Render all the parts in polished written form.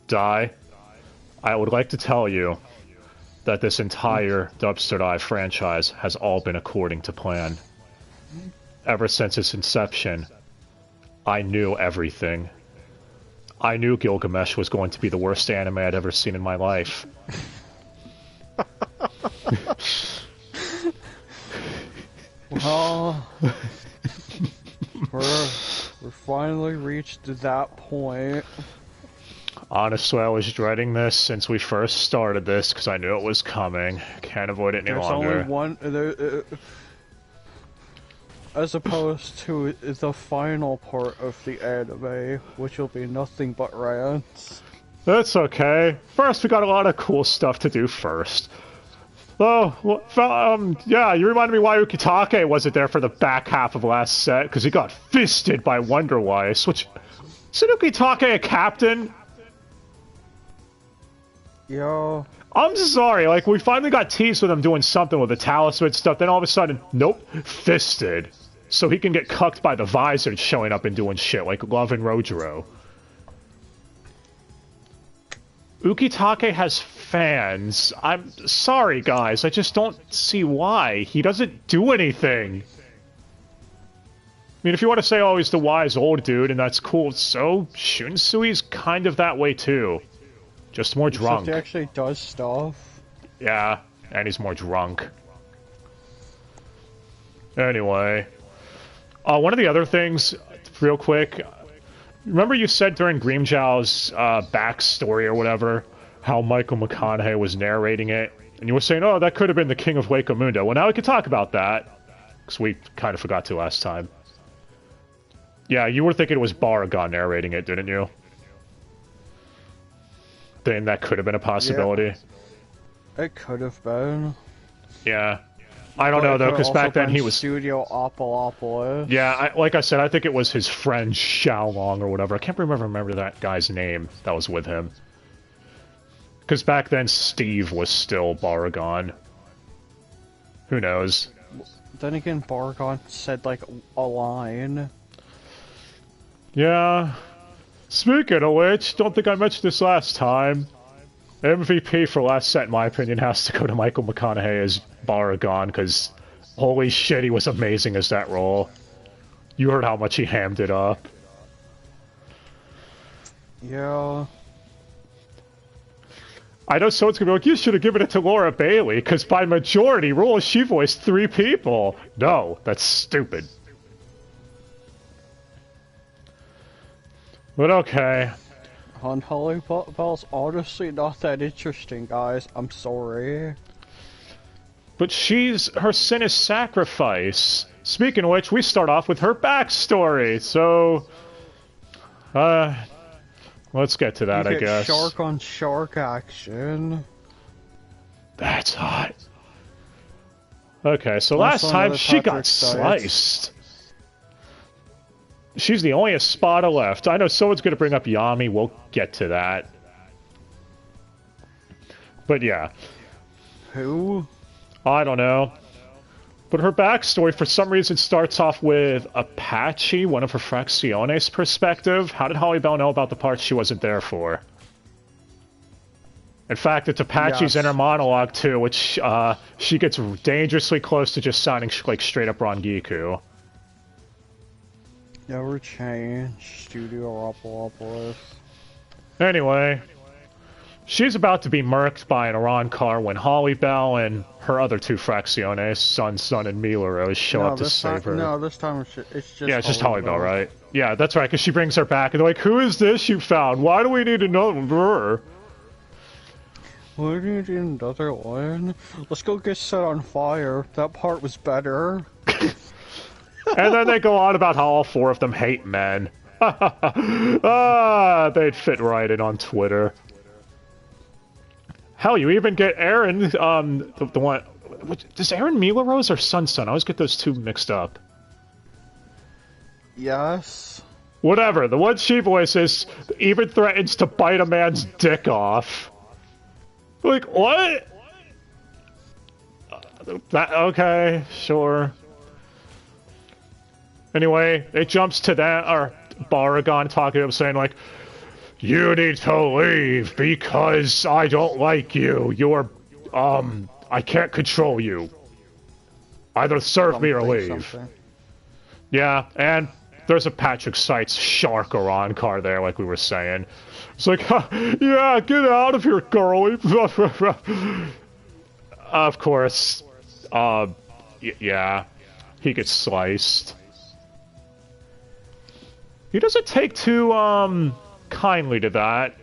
Dai, I would like to tell you that this entire Dubster Dai franchise has all been according to plan. Ever since its inception, I knew everything. I knew Gilgamesh was going to be the worst anime I'd ever seen in my life. Well, we're finally reached that point. Honestly, I was dreading this since we first started this because I knew it was coming. Can't avoid it any longer. There's only one... as opposed to the final part of the anime, which will be nothing but rants. That's okay. First, we got a lot of cool stuff to do first. Oh, well, yeah, you reminded me why Ukitake wasn't there for the back half of last set, because he got fisted by Wonderweiss, which... Isn't Ukitake a captain? Yo. I'm sorry, like, we finally got teased with him doing something with the talisman stuff, then all of a sudden, nope, fisted. So he can get cucked by the visor showing up and doing shit, like Love and Rojiro. Ukitake has fans. I'm sorry, guys, I just don't see why. He doesn't do anything. I mean, if you want to say, oh, he's the wise old dude, and that's cool, so Shunsui's kind of that way, too. Just more drunk. Except he actually does stuff. Yeah, and he's more drunk. Anyway. One of the other things, real quick, remember you said during Grimmjow's backstory or whatever, how Michael McConaughey was narrating it, and you were saying, oh, that could have been the King of Wakamundo. Well, now we can talk about that, because we kind of forgot to last time. Yeah, you were thinking it was Baragon narrating it, didn't you? Then that could have been a possibility. Yeah, it could have been. Yeah. I don't know, though, because back then he was... Studio Opalopolis. Yeah, like I said, I think it was his friend Xiaolong or whatever. I can't remember that guy's name that was with him. Because back then Steve was still Baragon. Who knows? Then again, Baragon said, like, a line. Yeah. Speaking of which, don't think I mentioned this last time. MVP for last set, in my opinion, has to go to Michael McConaughey as Baragon, because holy shit, he was amazing as that role. You heard how much he hammed it up. Yeah. I know someone's gonna be like, you should have given it to Laura Bailey, because by majority rule, she voiced 3 people. No, that's stupid. But okay. On Holly Bell's honestly not that interesting, guys. I'm sorry. But her sin is sacrifice. Speaking of which, we start off with her backstory, so... let's get to that, I guess. Shark on shark action. That's hot. Okay, so last time she got sliced. She's the only Espada left. I know someone's going to bring up Yami. We'll get to that. But yeah. Who? I don't know. But her backstory, for some reason, starts off with Apache, one of her Fracciones' perspective. How did Holly Bell know about the parts she wasn't there for? In fact, it's Apache's inner monologue, too, which she gets dangerously close to just sounding like straight-up Rangiku. Never change. Studio Opalopolis. Anyway, she's about to be murked by an Iran car when Holly Bell and her other 2 Fracciones, Sun and Milaro, show up to save her. No, this time it's just Yeah, it's just Holly Bell, right? Yeah, that's right, because she brings her back, and they're like, who is this you found? Why do we need to know her? Why do you need another one? Let's go get set on fire. That part was better. And then they go on about how all 4 of them hate men. They'd fit right in on Twitter. Hell, you even get Aaron, the one... Does Aaron Milarose or Sun? I always get those 2 mixed up. Yes. Whatever, the one she voices even threatens to bite a man's dick off. Like, what? Okay, sure. Anyway, it jumps to that, or Baragon talking to him saying, like, You need to leave because I don't like you. You're, I can't control you. Either serve me or leave. Something. Yeah, and there's a Patrick Seitz shark Iran car there, like we were saying. It's like, yeah, get out of here, girlie. Of course, yeah, he gets sliced. He doesn't take too, kindly to that.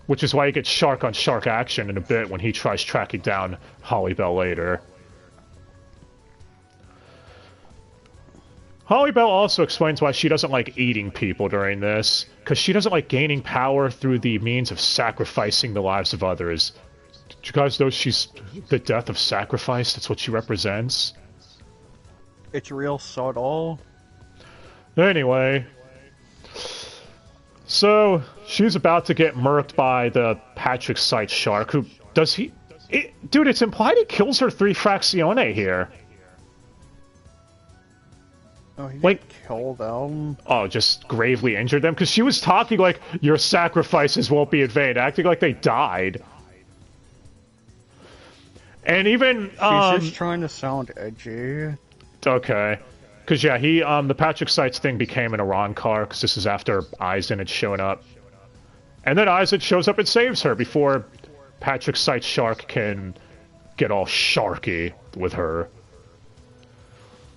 Which is why he gets shark on shark action in a bit when he tries tracking down Holly Bell later. Holly Bell also explains why she doesn't like eating people during this, because she doesn't like gaining power through the means of sacrificing the lives of others. Did you guys know she's the death of sacrifice? That's what she represents. It's real subtle. Anyway, so she's about to get murked by the Patrick Seitz shark, who does he... dude, it's implied he kills her 3 Frazione here. Oh, he Like, didn't kill them. Oh, just gravely injured them? Because she was talking like, your sacrifices won't be in vain, acting like they died. And even, She's just trying to sound edgy. Okay. Because, yeah, the Patrick Seitz thing became an Iran car, because this is after Aizen had shown up. And then Aizen shows up and saves her before Patrick Seitz Shark can get all sharky with her.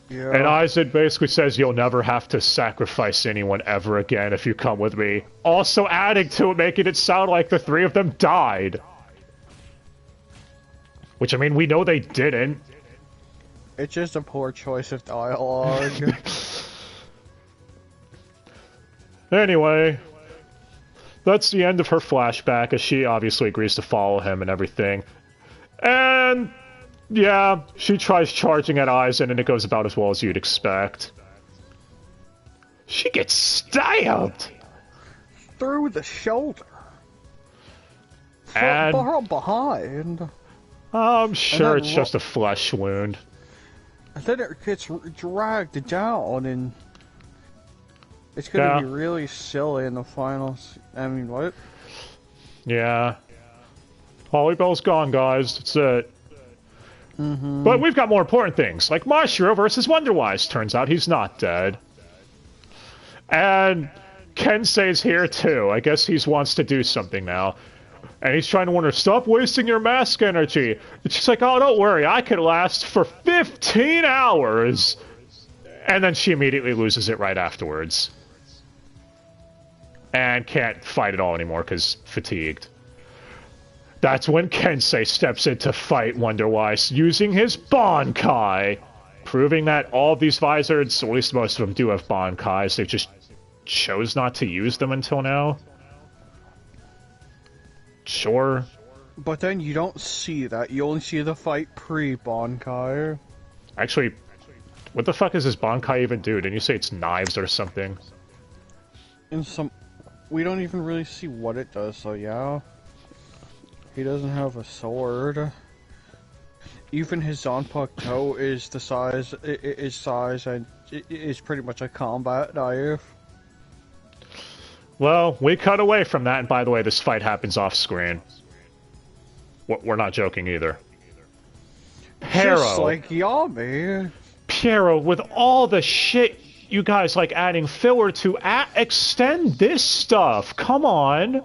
Yeah. And Aizen basically says, you'll never have to sacrifice anyone ever again if you come with me. Also adding to it, making it sound like the 3 of them died. Which, I mean, we know they didn't. It's just a poor choice of dialogue. Anyway, that's the end of her flashback, as she obviously agrees to follow him and everything. And... yeah, she tries charging at Aizen, and it goes about as well as you'd expect. She gets stabbed! Through the shoulder. And... From behind. I'm sure it's just a flesh wound. And then it gets dragged down, and... it's gonna be really silly in the finals. I mean, what? Yeah. Holly Bell's gone, guys. That's it. Mm-hmm. But we've got more important things, like Marshiro versus Wonderwise. Turns out he's not dead. And Kensei's here too. I guess he wants to do something now. And he's trying to warn her, stop wasting your mask energy. And she's like, oh, don't worry, I could last for 15 hours. And then she immediately loses it right afterwards. And can't fight at all anymore because fatigued. That's when Kensei steps in to fight Wonderwise using his Bankai, proving that all of these Vizards, or at least most of them, do have Bankais. They just chose not to use them until now. Sure. But then you don't see that. You only see the fight pre-Bankai. Actually, what the fuck does his Bankai even do? Didn't you say it's knives or something? We don't even really see what it does, so yeah. He doesn't have a sword. Even his Zanpakuto is the size, and is pretty much a combat knife. Well, we cut away from that, and by the way, this fight happens off screen. We're not joking either. Pero, just like Yami. Piero, with all the shit you guys like adding filler to, extend this stuff. Come on.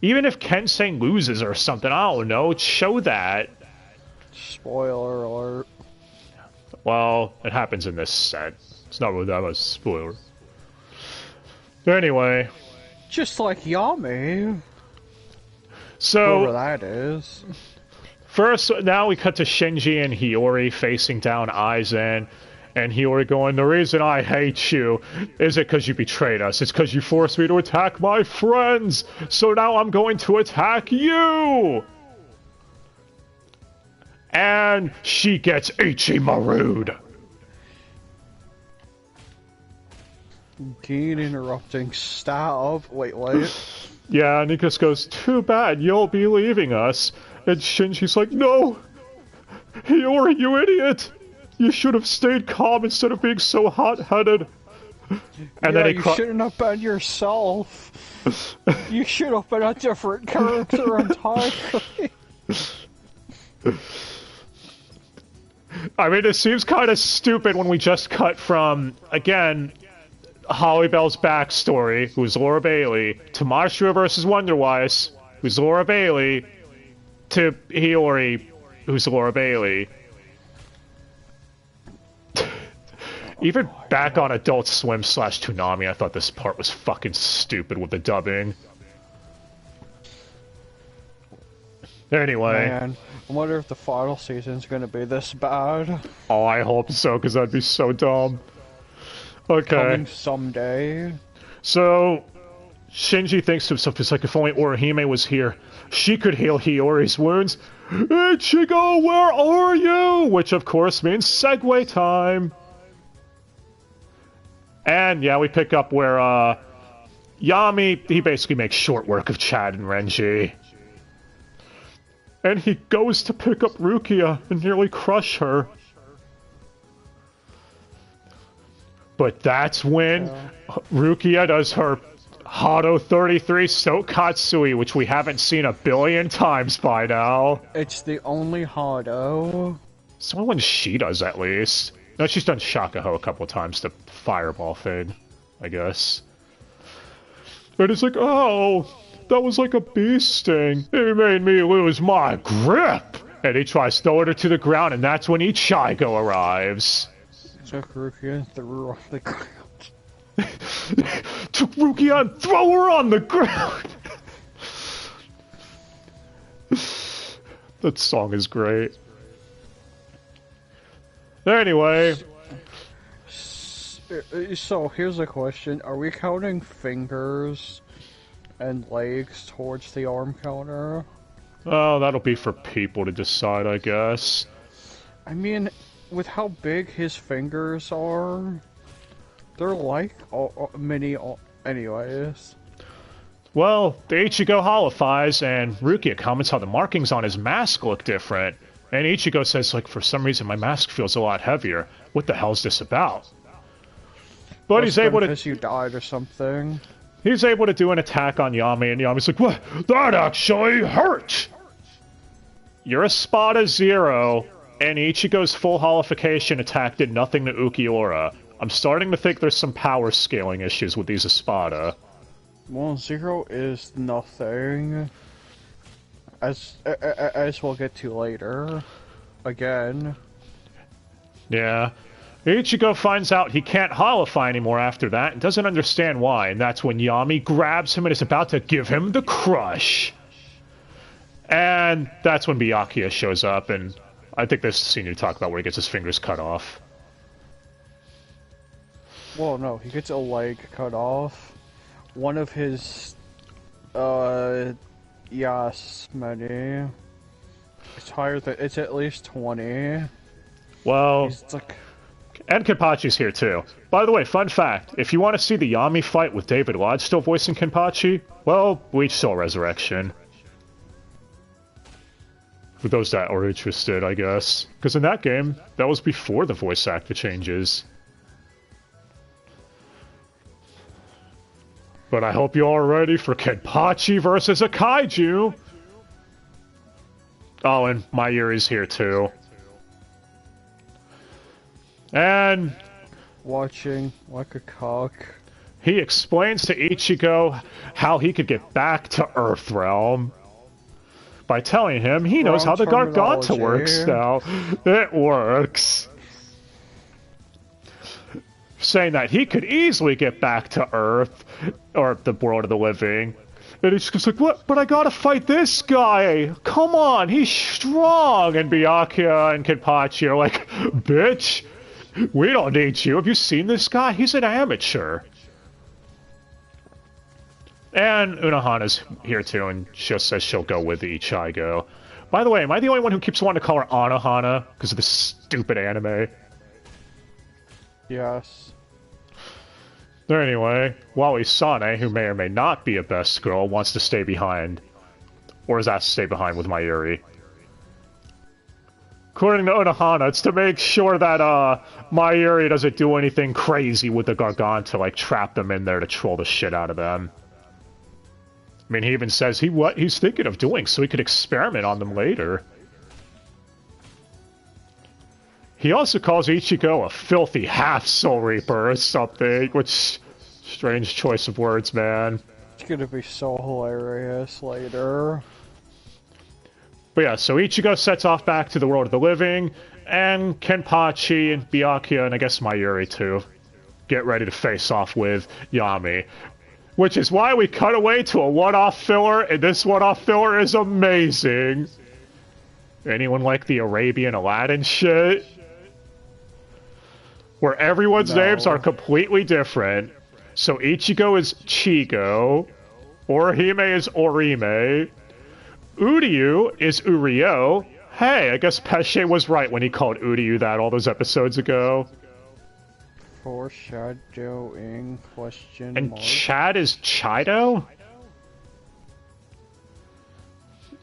Even if Kensei loses or something, I don't know, show that. Spoiler alert. Well, it happens in this set. It's not really that much spoiler. Anyway. Just like Yami. So... whoever that is. First, now we cut to Shinji and Hiyori facing down Aizen. And Hiyori going, the reason I hate you isn't because you betrayed us. It's because you forced me to attack my friends. So now I'm going to attack you. And she gets Ichimaru'd. Keep interrupting. Stop. Wait, what? Yeah, and he just goes, too bad, you'll be leaving us. And Shinji's like, no. Hiyori, you idiot. You should have stayed calm instead of being so hot-headed. And then he you shouldn't have been yourself. You should have been a different character entirely. I mean, it seems kind of stupid when we just cut from, again, Holly Bell's backstory, who's Laura Bailey, to Mashua versus Wonderwise, who's Laura Bailey, to Hiyori, who's Laura Bailey. Even back on Adult Swim / Toonami, I thought this part was fucking stupid with the dubbing. Anyway. Man, I wonder if the final season's gonna be this bad. Oh, I hope so, because that'd be so dumb. Okay. Coming someday. So, Shinji thinks to himself, it's like, if only Orihime was here, she could heal Hiyori's wounds. Ichigo, where are you? Which, of course, means segue time. And, yeah, we pick up where, Yami, he basically makes short work of Chad and Renji. And he goes to pick up Rukia and nearly crush her. But that's when Rukia does her Hado 33 Sokatsui, which we haven't seen a billion times by now. It's the only Hado. So when she does, at least. No, she's done Shakaho a couple times to Fireball thing, I guess. And it's like, oh, that was like a bee sting. It made me lose my grip. And he tries to throw her to the ground, and that's when Ichigo arrives. Took Rukia and threw her on the ground. Took Rukia and throw her on the ground! That song is great. Anyway. So, here's a question. Are we counting fingers and legs towards the arm counter? Oh, that'll be for people to decide, I guess. I mean, with how big his fingers are, they're like mini anyways. Well, the Ichigo holifies, and Rukia comments how the markings on his mask look different. And Ichigo says, like, for some reason my mask feels a lot heavier. What the hell's this about? But he's able to... because you died or something. He's able to do an attack on Yami, and Yami's like, what? That actually hurt! You're a Spada 0, and Ichigo's full holification attack did nothing to Ukiura. I'm starting to think there's some power scaling issues with these Espada. Well, 0 is nothing. As we'll get to later. Again. Yeah. Ichigo finds out he can't holify anymore after that, and doesn't understand why, and that's when Yami grabs him and is about to give him the crush. And that's when Byakuya shows up, and I think there's a scene you talk about where he gets his fingers cut off. Well, no, he gets a leg cut off. One of his, yes, many. It's higher than, it's at least 20. Well, He's like... and Kenpachi's here too. By the way, fun fact, if you want to see the Yami fight with David Lodge still voicing Kenpachi, well, Bleach Soul Resurrection. For those that are interested, I guess. Because in that game, that was before the voice actor changes. But I hope you all are ready for Kenpachi versus a kaiju! Oh, and Mayuri's here too. And... watching like a cock. He explains to Ichigo how he could get back to Earthrealm. By telling him he knows how the Garganta works now. It works. Saying that he could easily get back to Earth, or the world of the living. And he's just like, what? But I gotta fight this guy! Come on, he's strong! And Byakuya and Kenpachi are like, bitch, we don't need you. Have you seen this guy? He's an amateur. And Unohana's here too, and she says she'll go with Ichigo. By the way, am I the only one who keeps wanting to call her Anohana because of this stupid anime? Yes. Anyway, Wally Sane, who may or may not be a best girl, wants to stay behind. Or is that to stay behind with Mayuri? According to Unohana, it's to make sure that Mayuri doesn't do anything crazy with the Gargant to like trap them in there to troll the shit out of them. I mean, he even says he's thinking of doing so he could experiment on them later. He also calls Ichigo a filthy half-soul reaper or something, which strange choice of words, man. It's gonna be so hilarious later. But yeah, so Ichigo sets off back to the world of the living, and Kenpachi and Byakuya, and I guess Mayuri too, get ready to face off with Yami. Which is why we cut away to a one-off filler, and this one-off filler is amazing. Anyone like the Arabian Aladdin shit? Where everyone's names are completely different. So Ichigo is Chigo, Orihime is Orime, Uryu is Uryo. Hey, I guess Pesce was right when he called Uryu that all those episodes ago. Foreshadowing question And mark. Chad is Chido?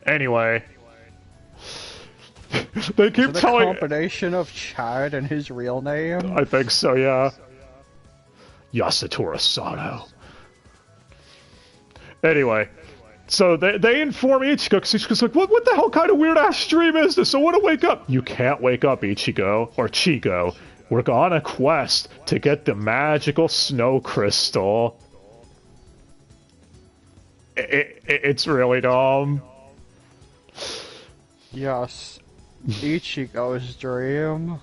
Anyway. They keep Is it telling... a combination of Chad and his real name? I think so, yeah. Yasutora Sano. Anyway. So they inform Ichigo, because Ichigo's like, what the hell kind of weird-ass dream is this? I want to wake up. You can't wake up, Ichigo. Or Chigo. We're on a quest to get the magical snow crystal. It's really dumb. Yes. Ichigo's dream.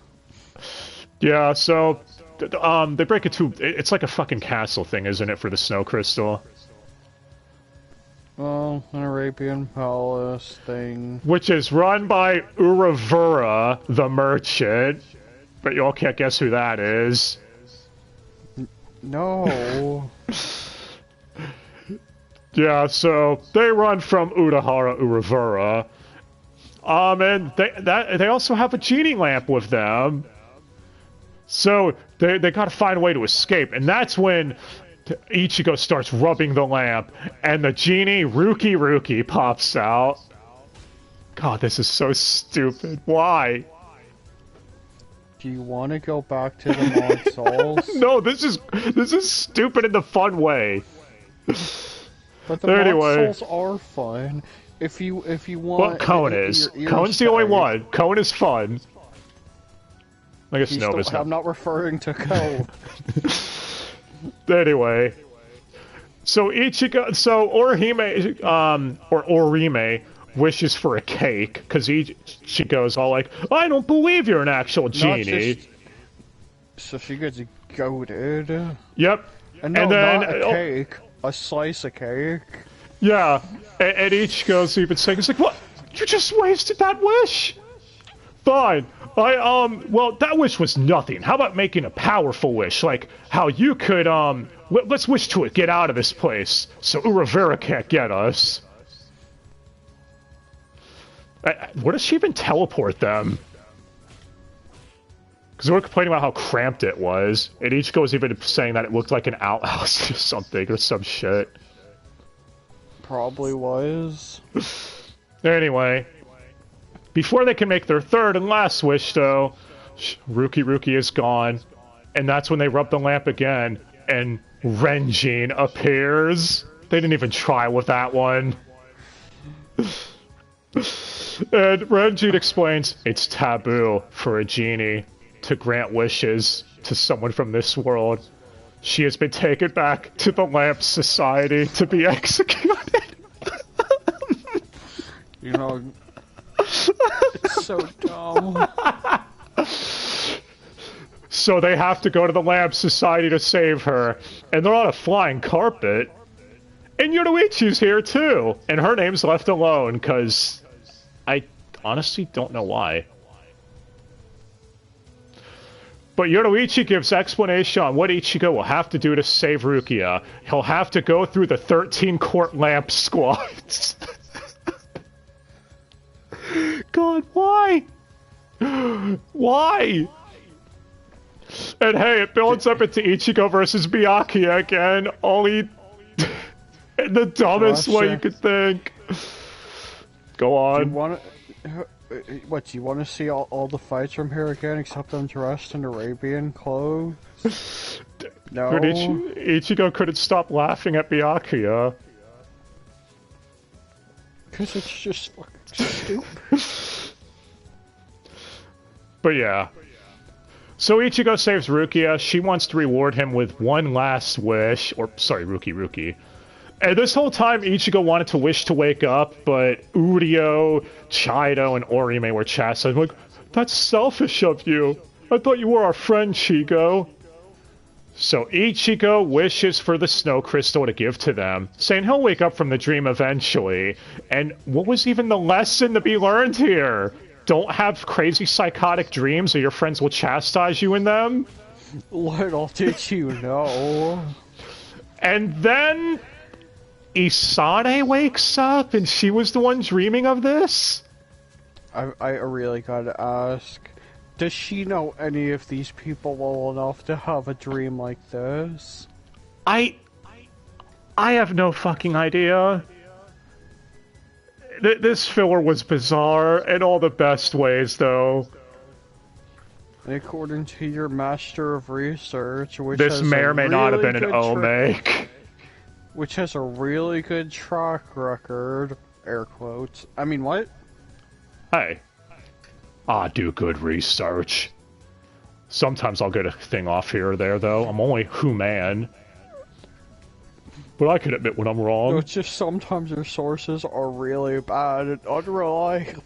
Yeah, so... they break it to... It's like a fucking castle thing, isn't it, for the snow crystal? Well, an Arabian palace thing. Which is run by Uravura, the merchant. But y'all can't guess who that is. No. Yeah, so they run from Urahara Uravura. And they also have a genie lamp with them. So they gotta find a way to escape, and that's when Ichigo starts rubbing the lamp, and the genie Ruki pops out. God, this is so stupid. Why? Do you want to go back to the Mod Souls? No, this is stupid in the fun way. But the Mod Souls are fun. If you want. Well, Cone is. Cone's the only one. Cone is fun. I guess Nova's not. I'm not referring to Cone. Anyway, so Orihime, or Orime wishes for a cake, because Ichigo's all like, I don't believe you're an actual genie. So she gets goated. Yep. And then, not a cake, a slice of cake. Yeah, and Ichigo's even saying, it's like, what? You just wasted that wish? Fine. Well, that wish was nothing. How about making a powerful wish? Like, how you could, let's wish to it, get out of this place, so Uravura can't get us. What does she even teleport them? Because we were complaining about how cramped it was, and Ichigo was even saying that it looked like an outhouse or something, or some shit. Probably was. Anyway. Before they can make their third and last wish, though, Ruki is gone, and that's when they rub the lamp again, and Renjin appears. They didn't even try with that one. And Renjin explains it's taboo for a genie to grant wishes to someone from this world. She has been taken back to the Lamp Society to be executed. You know... It's so dumb. So they have to go to the Lamp Society to save her, and they're on a flying carpet. And Yoruichi's here too, and her name's left alone, because I honestly don't know why. But Yoruichi gives explanation on what Ichigo will have to do to save Rukia. He'll have to go through the 13-court lamp squads. God, why? Why? And hey, it builds up into Ichigo versus Byakuya again, only in the dumbest way you could think. Go on. What, do you want to see all the fights from here again, except I'm dressed in Arabian clothes? No. But Ichigo couldn't stop laughing at Byakuya. Because it's just fucking stupid. But yeah. So Ichigo saves Rukia. She wants to reward him with one last wish. Or, sorry, Ruki. And this whole time, Ichigo wanted to wish to wake up, but Urio, Chido, and Orime were chastising. Like, that's selfish of you. I thought you were our friend, Chigo. So Ichigo wishes for the snow crystal to give to them, saying he'll wake up from the dream eventually. And what was even the lesson to be learned here? Don't have crazy psychotic dreams or your friends will chastise you in them? Little did you know. And then Isane wakes up and she was the one dreaming of this? I really gotta ask, does she know any of these people well enough to have a dream like this? I have no fucking idea. This filler was bizarre in all the best ways, though. According to your master of research, which this may or may not have been an O-make. Which has a really good track record, air quotes. I mean, what? Hey. I do good research. Sometimes I'll get a thing off here or there, though. I'm only human. But I can admit when I'm wrong. It's just sometimes your sources are really bad and unreliable.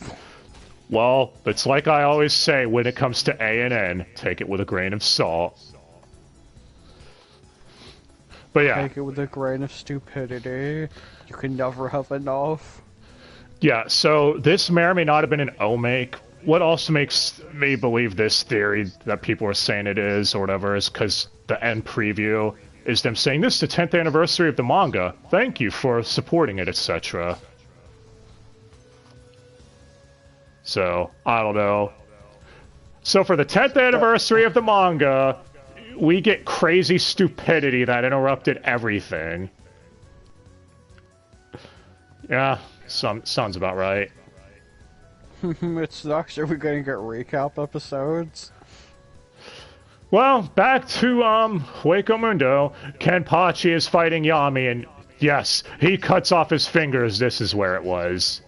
Well, it's like I always say when it comes to A&N, take it with a grain of salt. But yeah. Take it with a grain of stupidity. You can never have enough. Yeah, so this may or may not have been an O-make. What also makes me believe this theory that people are saying it is, or whatever, is because the end preview is them saying, this is the 10th anniversary of the manga. Thank you for supporting it, etc. So, I don't know. So for the 10th anniversary of the manga, we get crazy stupidity that interrupted everything. Yeah, sounds about right. It's next. Are we gonna get recap episodes? Well, back to, Hueco Mundo. Kenpachi is fighting Yami, and yes, he cuts off his fingers. This is where it was.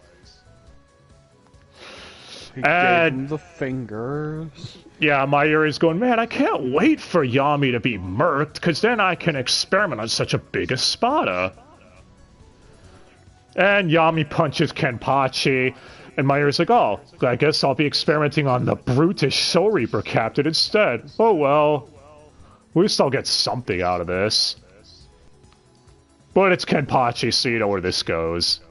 He gave him the fingers. Yeah, Mayuri's going, man, I can't wait for Yami to be murked, because then I can experiment on such a big espada. And Yami punches Kenpachi, and Mayuri's like, oh, I guess I'll be experimenting on the brutish Soul Reaper captain instead. Oh well. At least I'll get something out of this. But it's Kenpachi, so you know where this goes.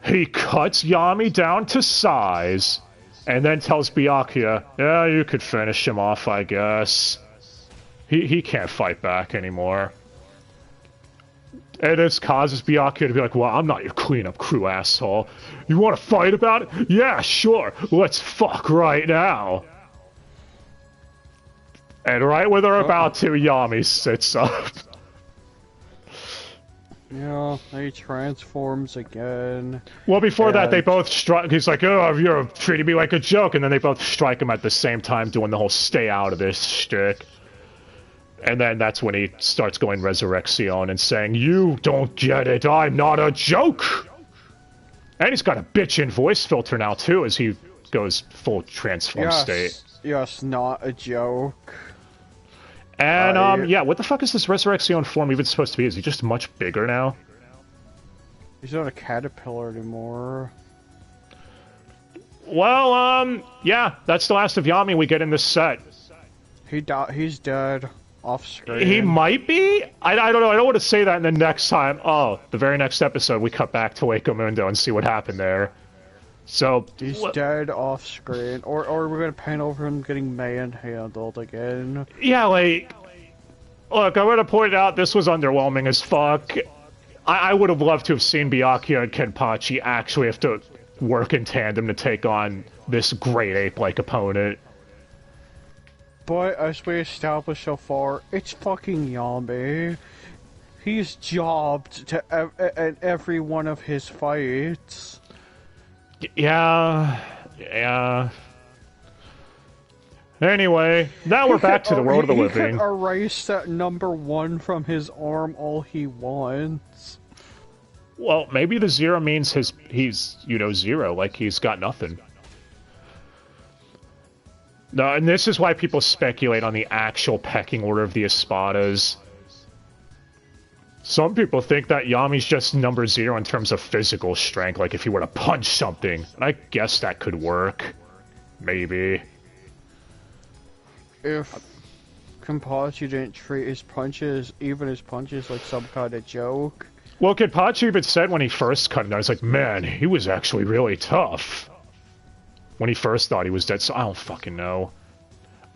He cuts Yami down to size, and then tells Byakuya, yeah, you could finish him off, I guess. He can't fight back anymore. And this causes Byakuya to be like, well, I'm not your cleanup crew, asshole. You want to fight about it? Yeah, sure. Let's fuck right now. And right when they're about to, Yami sits up. Yeah, he transforms again. Well, before that, they both strike. He's like, oh, you're treating me like a joke. And then they both strike him at the same time, doing the whole stay out of this shtick. And then that's when he starts going Resurrection and saying, you don't get it, I'm not a joke! And he's got a bitchin' voice filter now, too, as he goes full transform state. Yes, not a joke. And, yeah, what the fuck is this Resurrection form even supposed to be? Is he just much bigger now? He's not a caterpillar anymore. Well, yeah, that's the last of Yami we get in this set. He's dead. Off screen. He might be? I don't know. I don't want to say that in the next time. Oh, the very next episode, we cut back to Hueco Mundo and see what happened there. So... He's dead off screen. Or we're gonna paint over him getting manhandled again. Yeah, like... Look, I would have pointed out this was underwhelming as fuck. I would have loved to have seen Byakuya and Kenpachi actually have to work in tandem to take on this great ape-like opponent. But as we established so far, it's fucking Yami. He's jobbed to in every one of his fights. Yeah, yeah. Anyway, now we're back to the world of the living. He could erase that number 1 from his arm all he wants. Well, maybe the 0 means he's, you know, 0, like he's got nothing. No, and this is why people speculate on the actual pecking order of the Espadas. Some people think that Yami's just number 0 in terms of physical strength, like if he were to punch something. And I guess that could work. Maybe. If Kenpachi didn't treat his punches, even his punches, like some kind of joke. Well, Kenpachi even said when he first cut him, I was like, man, he was actually really tough. When he first thought he was dead, so I don't fucking know.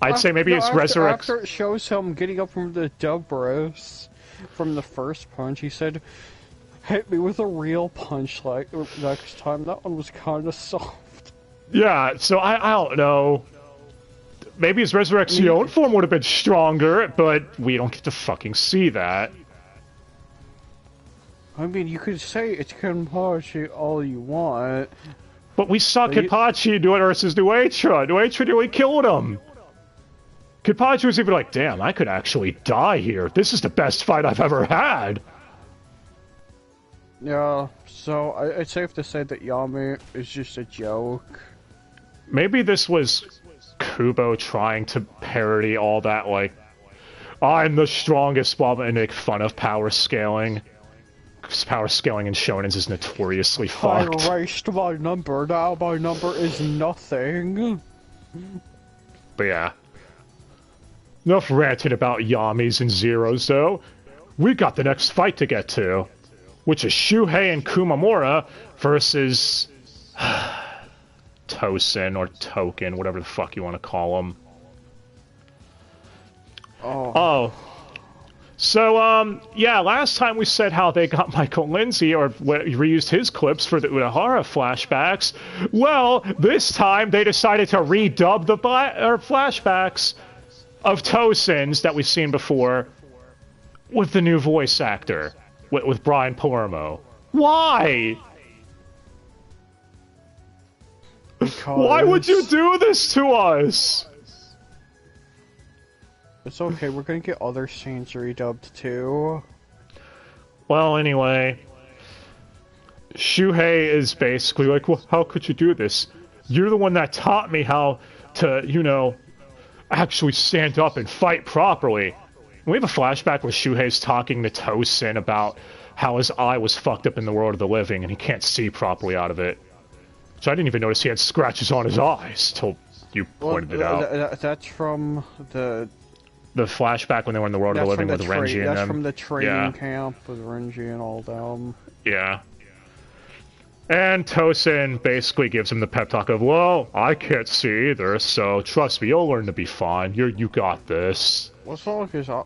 I'd say maybe it's resurrection. After it shows him getting up from the Dubros, from the first punch, he said, hit me with a real punch like next time. That one was kind of soft. Yeah, so I don't know. Maybe his Resurrection form would have been stronger, but we don't get to fucking see that. I mean, you could say it's Kenpachi all you want. But we saw Kenpachi do it versus Nuetra. Nuetra nearly killed him. Kenpachi was even like, damn, I could actually die here. This is the best fight I've ever had. Yeah, so it's safe to say that Yami is just a joke. Maybe this was Kubo trying to parody all that, like, I'm the strongest while and make fun of power scaling. Because power scaling in shonens is notoriously fucked. I erased my number, now my number is nothing. But yeah. Enough ranting about Yamis and Zeros, though. We got the next fight to get to, which is Shuhei and Kumamura versus Tosen or Token, whatever the fuck you want to call him. Oh. So, yeah, last time we said how they got Michael Lindsay, or reused his clips for the Urahara flashbacks. Well, this time they decided to redub the flashbacks of Tosen's that we've seen before with the new voice actor, with Brian Palermo. Why? Because... Why would you do this to us? It's okay, we're gonna get other scenes redubbed too. Well, anyway, Shuhei is basically like, well, how could you do this? You're the one that taught me how to, you know, actually stand up and fight properly. We have a flashback where Shuhei's talking to Tosen about how his eye was fucked up in the world of the living and he can't see properly out of it. So I didn't even notice he had scratches on his eyes till you pointed it out. That's from the flashback when they were in the world of the living with Renji and them. That's from the training camp with Renji and all them. Yeah. And Tosen basically gives him the pep talk of, well, I can't see either, so trust me, you'll learn to be fine. You got this. What's wrong with his eye?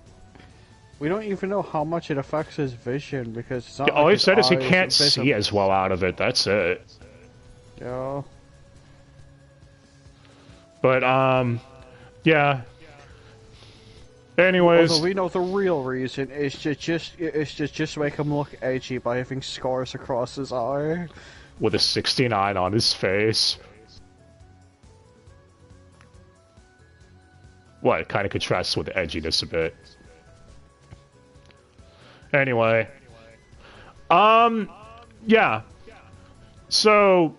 We don't even know how much it affects his vision, because it's not all he said is he can't see as well out of it, that's it. Yeah. But, yeah. Anyways, although we know the real reason is to just make him look edgy by having scars across his eye. With a 69 on his face. What, it kind of contrasts with the edginess a bit. Anyway. Yeah. So,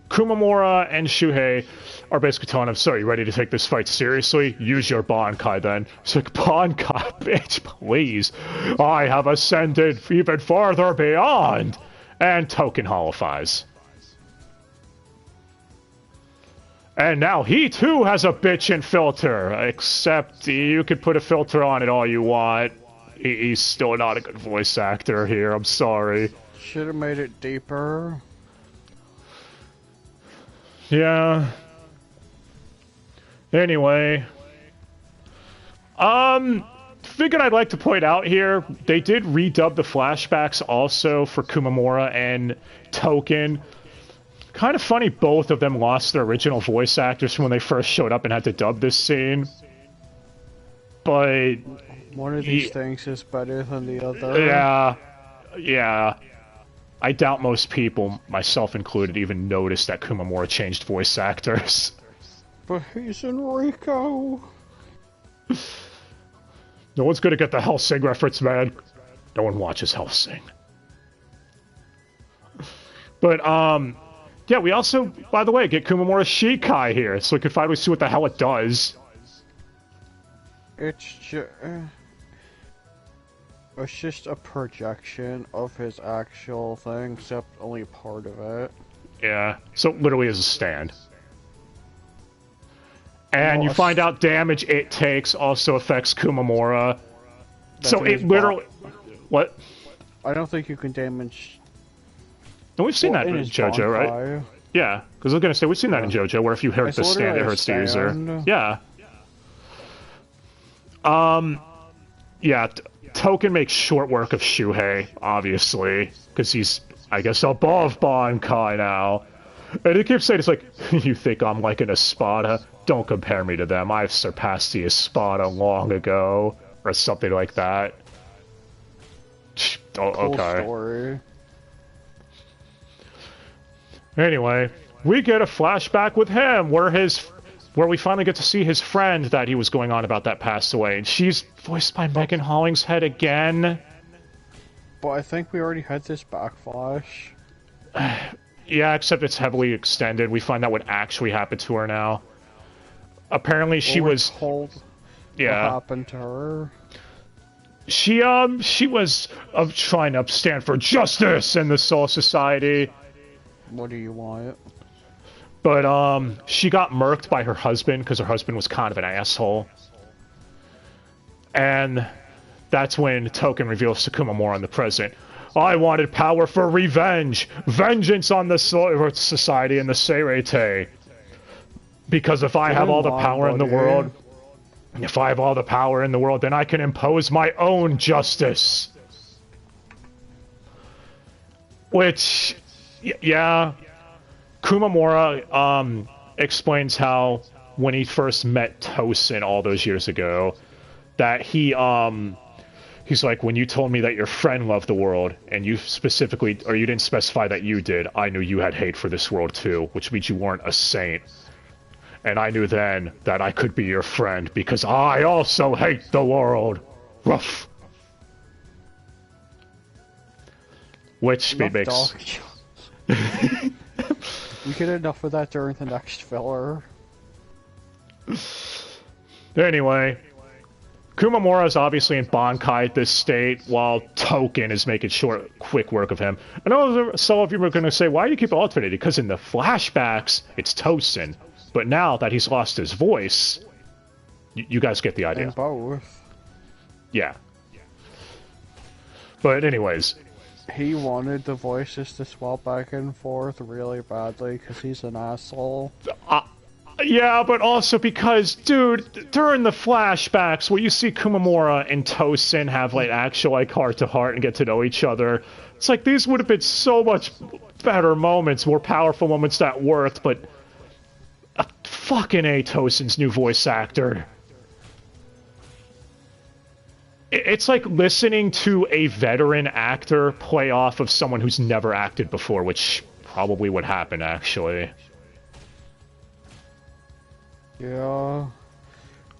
Kumamura and Shuhei are basically telling him, so you ready to take this fight seriously? Use your Bankai then. He's like, Bankai, bitch, please. I have ascended even farther beyond. And Token holifies. And now he too has a bitchin' filter, except you could put a filter on it all you want. He's still not a good voice actor here, I'm sorry. Should have made it deeper. Yeah. Anyway. Figured I'd like to point out here, they did redub the flashbacks also for Kumamura and Token. Kind of funny both of them lost their original voice actors from when they first showed up and had to dub this scene. But... one of these things is better than the other. Yeah. Yeah. I doubt most people, myself included, even noticed that Kumamura changed voice actors. But he's Enrico. No one's gonna get the Hellsing reference, man. No one watches Hellsing. But, yeah, we also, by the way, get Kumamura Shikai here, so we can finally see what the hell it does. It's just a projection of his actual thing, except only part of it. Yeah, so it literally is a stand. And Well, you find out damage it takes also affects Kumamura. So it literally... What? I don't think you can damage... No, we've seen that in JoJo, right? Yeah, because I was gonna say, we've seen that in JoJo, where if you hurt the stand, it hurts the user. Yeah. Yeah, Token makes short work of Shuhei, obviously, because he's, I guess, above Bankai now. And he keeps saying, it's like, you think I'm like an Espada? Don't compare me to them. I've surpassed the Espada long ago. Or something like that. Oh, cool okay. Story. Anyway, we get a flashback with him, where we finally get to see his friend that he was going on about that passed away. And she's voiced by Megan Hollingshead again. But I think we already had this backflash. Yeah, except it's heavily extended. We find out what actually happened to her now. Apparently she was... told yeah. what happened to her. She was trying to stand for justice in the Soul Society. What do you want? But, she got murked by her husband, because her husband was kind of an asshole. And that's when Token reveals to Kumamura in the present, I wanted power for revenge! Vengeance on the Soul Society and the Seirete! Because if I have all the power in the world... If I have all the power in the world, then I can impose my own justice! Which... yeah... Kumamura, explains how, when he first met Tosen all those years ago, that he's like, when you told me that your friend loved the world, and you specifically, or you didn't specify that you did, I knew you had hate for this world too, which means you weren't a saint. And I knew then that I could be your friend, because I also hate the world. Ruff. Which makes... We get enough of that during the next filler. Anyway, Kumamura is obviously in Bankai at this state, while Token is making quick work of him. I know some of you are going to say, why do you keep alternating? Because in the flashbacks, it's Tosen. But now that he's lost his voice, you guys get the idea. And both. Yeah. But anyways... He wanted the voices to swap back and forth really badly because he's an asshole. Yeah, but also because, dude, during the flashbacks where you see Kumamura and Tosen have like actual like heart-to-heart and get to know each other, it's like these would have been so much better moments, more powerful moments that worked, but fucking Tosen's new voice actor. It's like listening to a veteran actor play off of someone who's never acted before, which probably would happen, actually. Yeah.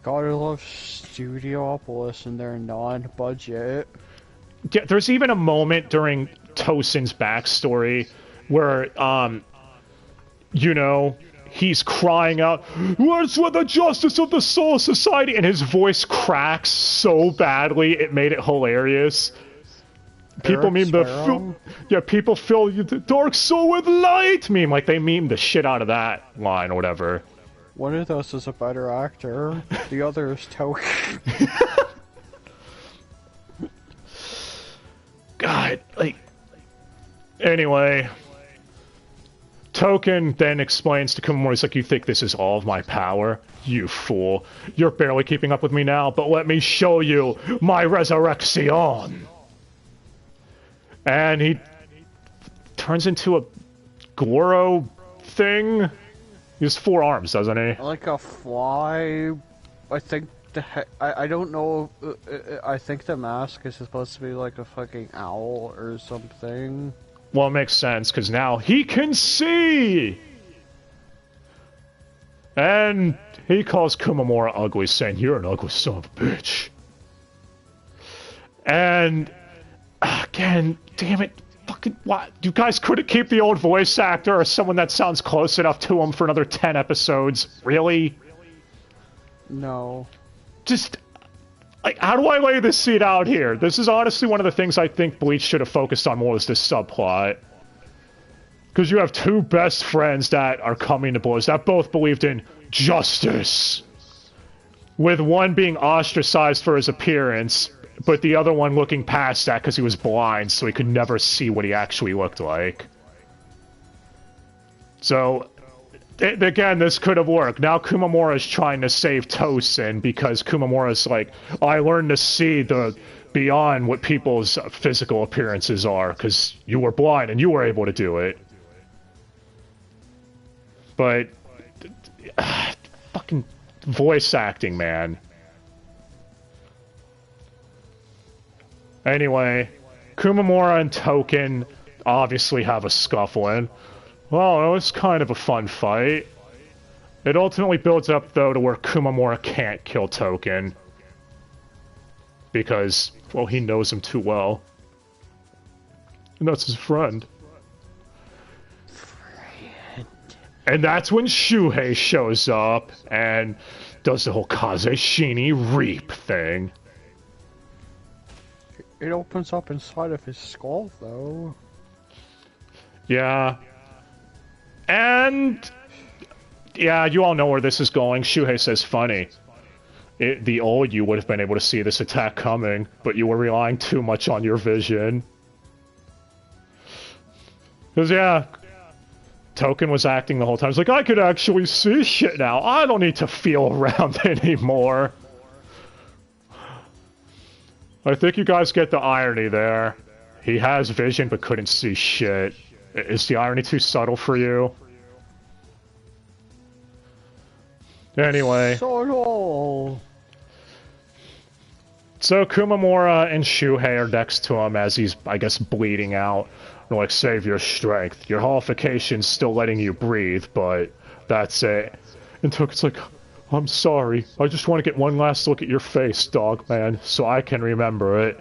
Gotta love Studiopolis and their non-budget. Yeah, there's even a moment during Tosen's backstory where, you know... he's crying out, "What's with the justice of the Soul Society?" And his voice cracks so badly, it made it hilarious. People meme people fill the dark soul with light meme. Like, they meme the shit out of that line or whatever. One of those is a better actor. The other is Token. God, like... Anyway... Token then explains to Kumamura, he's like, you think this is all of my power? You fool. You're barely keeping up with me now, but let me show you my resurrection! And he turns into a Goro thing? He has 4 arms, doesn't he? Like a fly. I think I don't know. I think the mask is supposed to be like a fucking owl or something. Well, it makes sense, because now he can see! And he calls Kumamura ugly, saying, "You're an ugly son of a bitch." And, again, damn it, fucking, what? You guys couldn't keep the old voice actor or someone that sounds close enough to him for another 10 episodes? Really? No. Just, like, how do I lay this scene out here? This is honestly one of the things I think Bleach should have focused on more, was this subplot. Because you have two best friends that are coming to blows, that both believed in justice. With one being ostracized for his appearance, but the other one looking past that because he was blind, so he could never see what he actually looked like. So, again, this could have worked. Now Kumamura is trying to save Tosen because Kumamura's like, I learned to see the beyond what people's physical appearances are because you were blind and you were able to do it. But fucking voice acting, man. Anyway, Kumamura and Token obviously have a scuffling. Well, it was kind of a fun fight. It ultimately builds up, though, to where Kumamura can't kill Token. Because, well, he knows him too well. And that's his friend. And that's when Shuhei shows up and does the whole Kaze Shini Reap thing. It opens up inside of his skull, though. Yeah. And... yeah, you all know where this is going. Shuhei says, funny. The old you would have been able to see this attack coming, but you were relying too much on your vision. Because, yeah... Token was acting the whole time. It's like, I could actually see shit now. I don't need to feel around anymore. I think you guys get the irony there. He has vision but couldn't see shit. Is the irony too subtle for you? Anyway. Subtle. So Kumamura and Shuhei are next to him as he's, I guess, bleeding out. They're like, save your strength. Your holification's still letting you breathe, but that's it. And Token's like, I'm sorry. I just want to get one last look at your face, dog man, so I can remember it.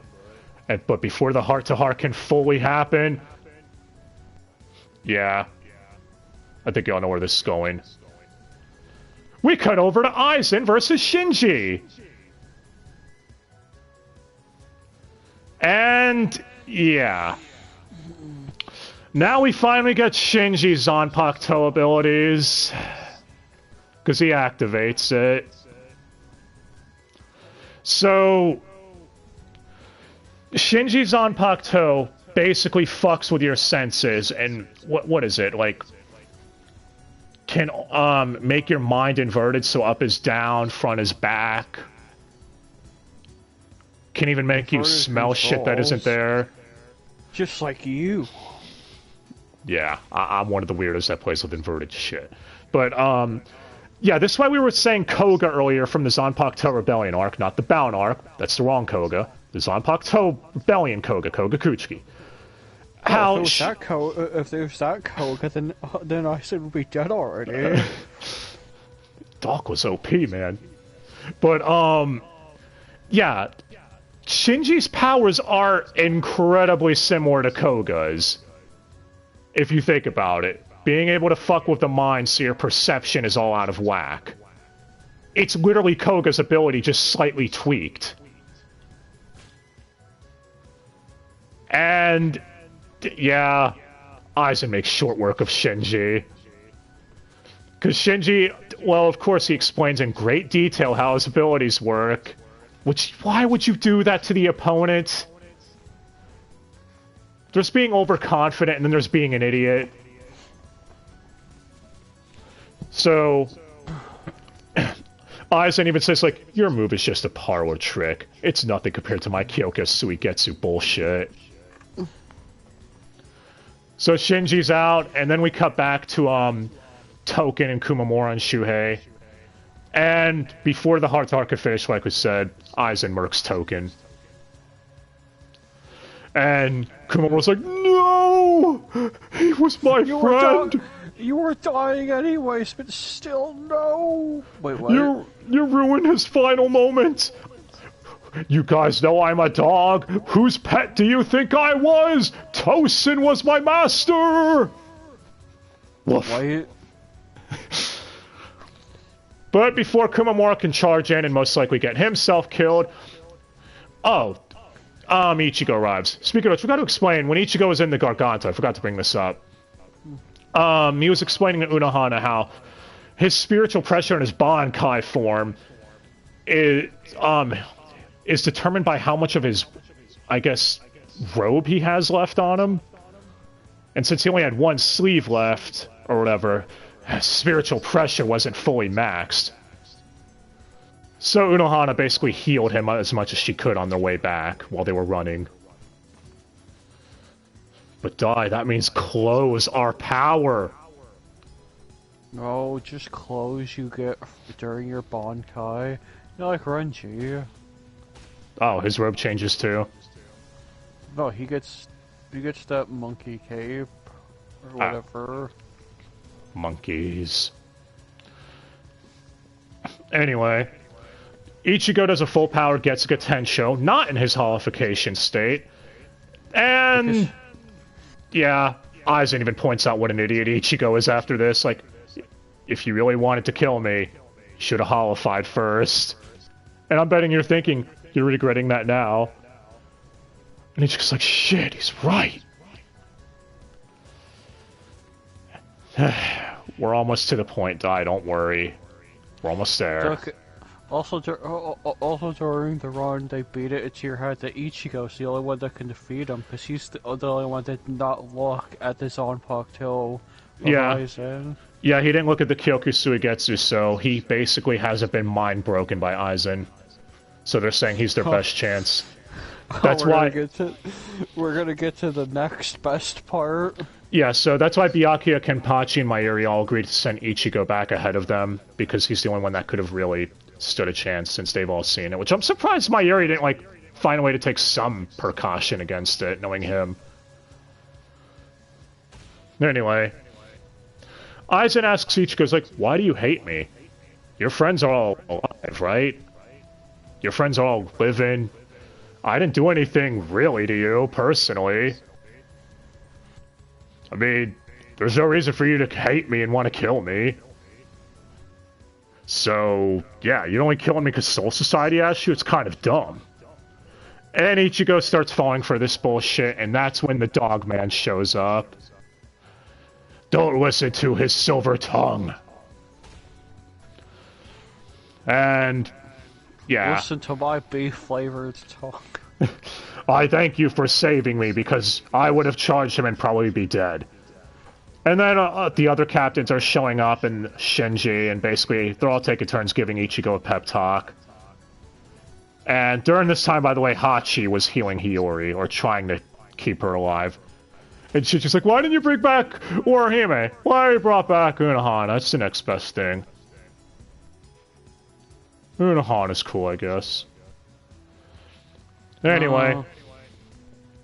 But before the heart-to-heart can fully happen... yeah. I think y'all know where this is going. We cut over to Aizen versus Shinji! And... yeah. Now we finally get Shinji's Zanpakuto abilities. Because he activates it. So... Shinji's Zanpakuto basically fucks with your senses, and what is it, like... can, make your mind inverted, so up is down, front is back. Can even make you smell shit that isn't there. Just like you. Yeah, I'm one of the weirdos that plays with inverted shit. But, yeah, this is why we were saying Koga earlier from the Zanpakuto Rebellion arc, not the Bound arc. That's the wrong Koga. The Zanpakuto Rebellion Koga, Koga Kuchiki. How... if it was that Koga, then Aizen would be dead already. Doc was OP, man. But, yeah. Shinji's powers are incredibly similar to Koga's. If you think about it. Being able to fuck with the mind so your perception is all out of whack. It's literally Koga's ability, just slightly tweaked. And... yeah, Aizen makes short work of Shinji. Because Shinji, well, of course he explains in great detail how his abilities work. Which, why would you do that to the opponent? There's being overconfident and then there's being an idiot. So, Aizen even says, like, your move is just a parlor trick. It's nothing compared to my Kyoka Suigetsu bullshit. So Shinji's out, and then we cut back to, Token and Kumamura and Shuhei. And before the heart-to-heart could finish, like we said, Aizen murks Token. And Kumamura's like, no! No! He was my friend! You were dying anyways, but still no! Wait, what? You ruined his final moment! You guys know I'm a dog! Whose pet do you think I was? Tosen was my master! Woof. Wait. But before Kumamura can charge in and most likely get himself killed... Oh, Ichigo arrives. Speaking of which, we got to explain, when Ichigo was in the Garganta, I forgot to bring this up. He was explaining to Unohana how his spiritual pressure in his Bankai form is determined by how much of his, I guess, robe he has left on him. And since he only had one sleeve left, or whatever, spiritual pressure wasn't fully maxed. So Unohana basically healed him as much as she could on their way back while they were running. But that means close our power. No, just clothes you get during your Bankai. You're like Renji. Oh, his robe changes too? No, he gets that monkey cape or whatever. Monkeys. Anyway, Ichigo does a full power Getsuga Tensho, not in his holification state. And yeah, Aizen even points out what an idiot Ichigo is after this. Like, if you really wanted to kill me, you should have holified first. And I'm betting you're thinking, you're regretting that now. And Ichigo's like, shit, he's right. We're almost to the point, don't worry. We're almost there. Also during the run, they beat it into your head that Ichigo's the only one that can defeat him, because he's the only one that did not look at the Zanpakuto. Yeah, he didn't look at the Kyoku Suigetsu, so he basically hasn't been mind broken by Aizen. So they're saying he's their best chance. That's why we're gonna get to the next best part. Yeah, so that's why Byakuya, Kenpachi, and Mayuri all agreed to send Ichigo back ahead of them, because he's the only one that could have really stood a chance since they've all seen it. Which I'm surprised Mayuri didn't, like, find a way to take some precaution against it, knowing him. Anyway, Aizen asks Ichigo's like, why do you hate me? Your friends are all alive, right? Your friends are all living. I didn't do anything really to you, personally. I mean, there's no reason for you to hate me and want to kill me. So, yeah, you're only killing me because Soul Society asked you? It's kind of dumb. And Ichigo starts falling for this bullshit, and that's when the dog man shows up. Don't listen to his silver tongue. And, yeah. Listen to my beef-flavored tongue. I thank you for saving me, because I would have charged him and probably be dead. And then the other captains are showing up, and Shinji, and basically they're all taking turns giving Ichigo a pep talk. And during this time, by the way, Hachi was healing Hiyori, or trying to keep her alive. And Shinji's like, why didn't you bring back Orihime? Why you brought back Unohana? That's the next best thing. Unohana's cool, I guess. Anyway,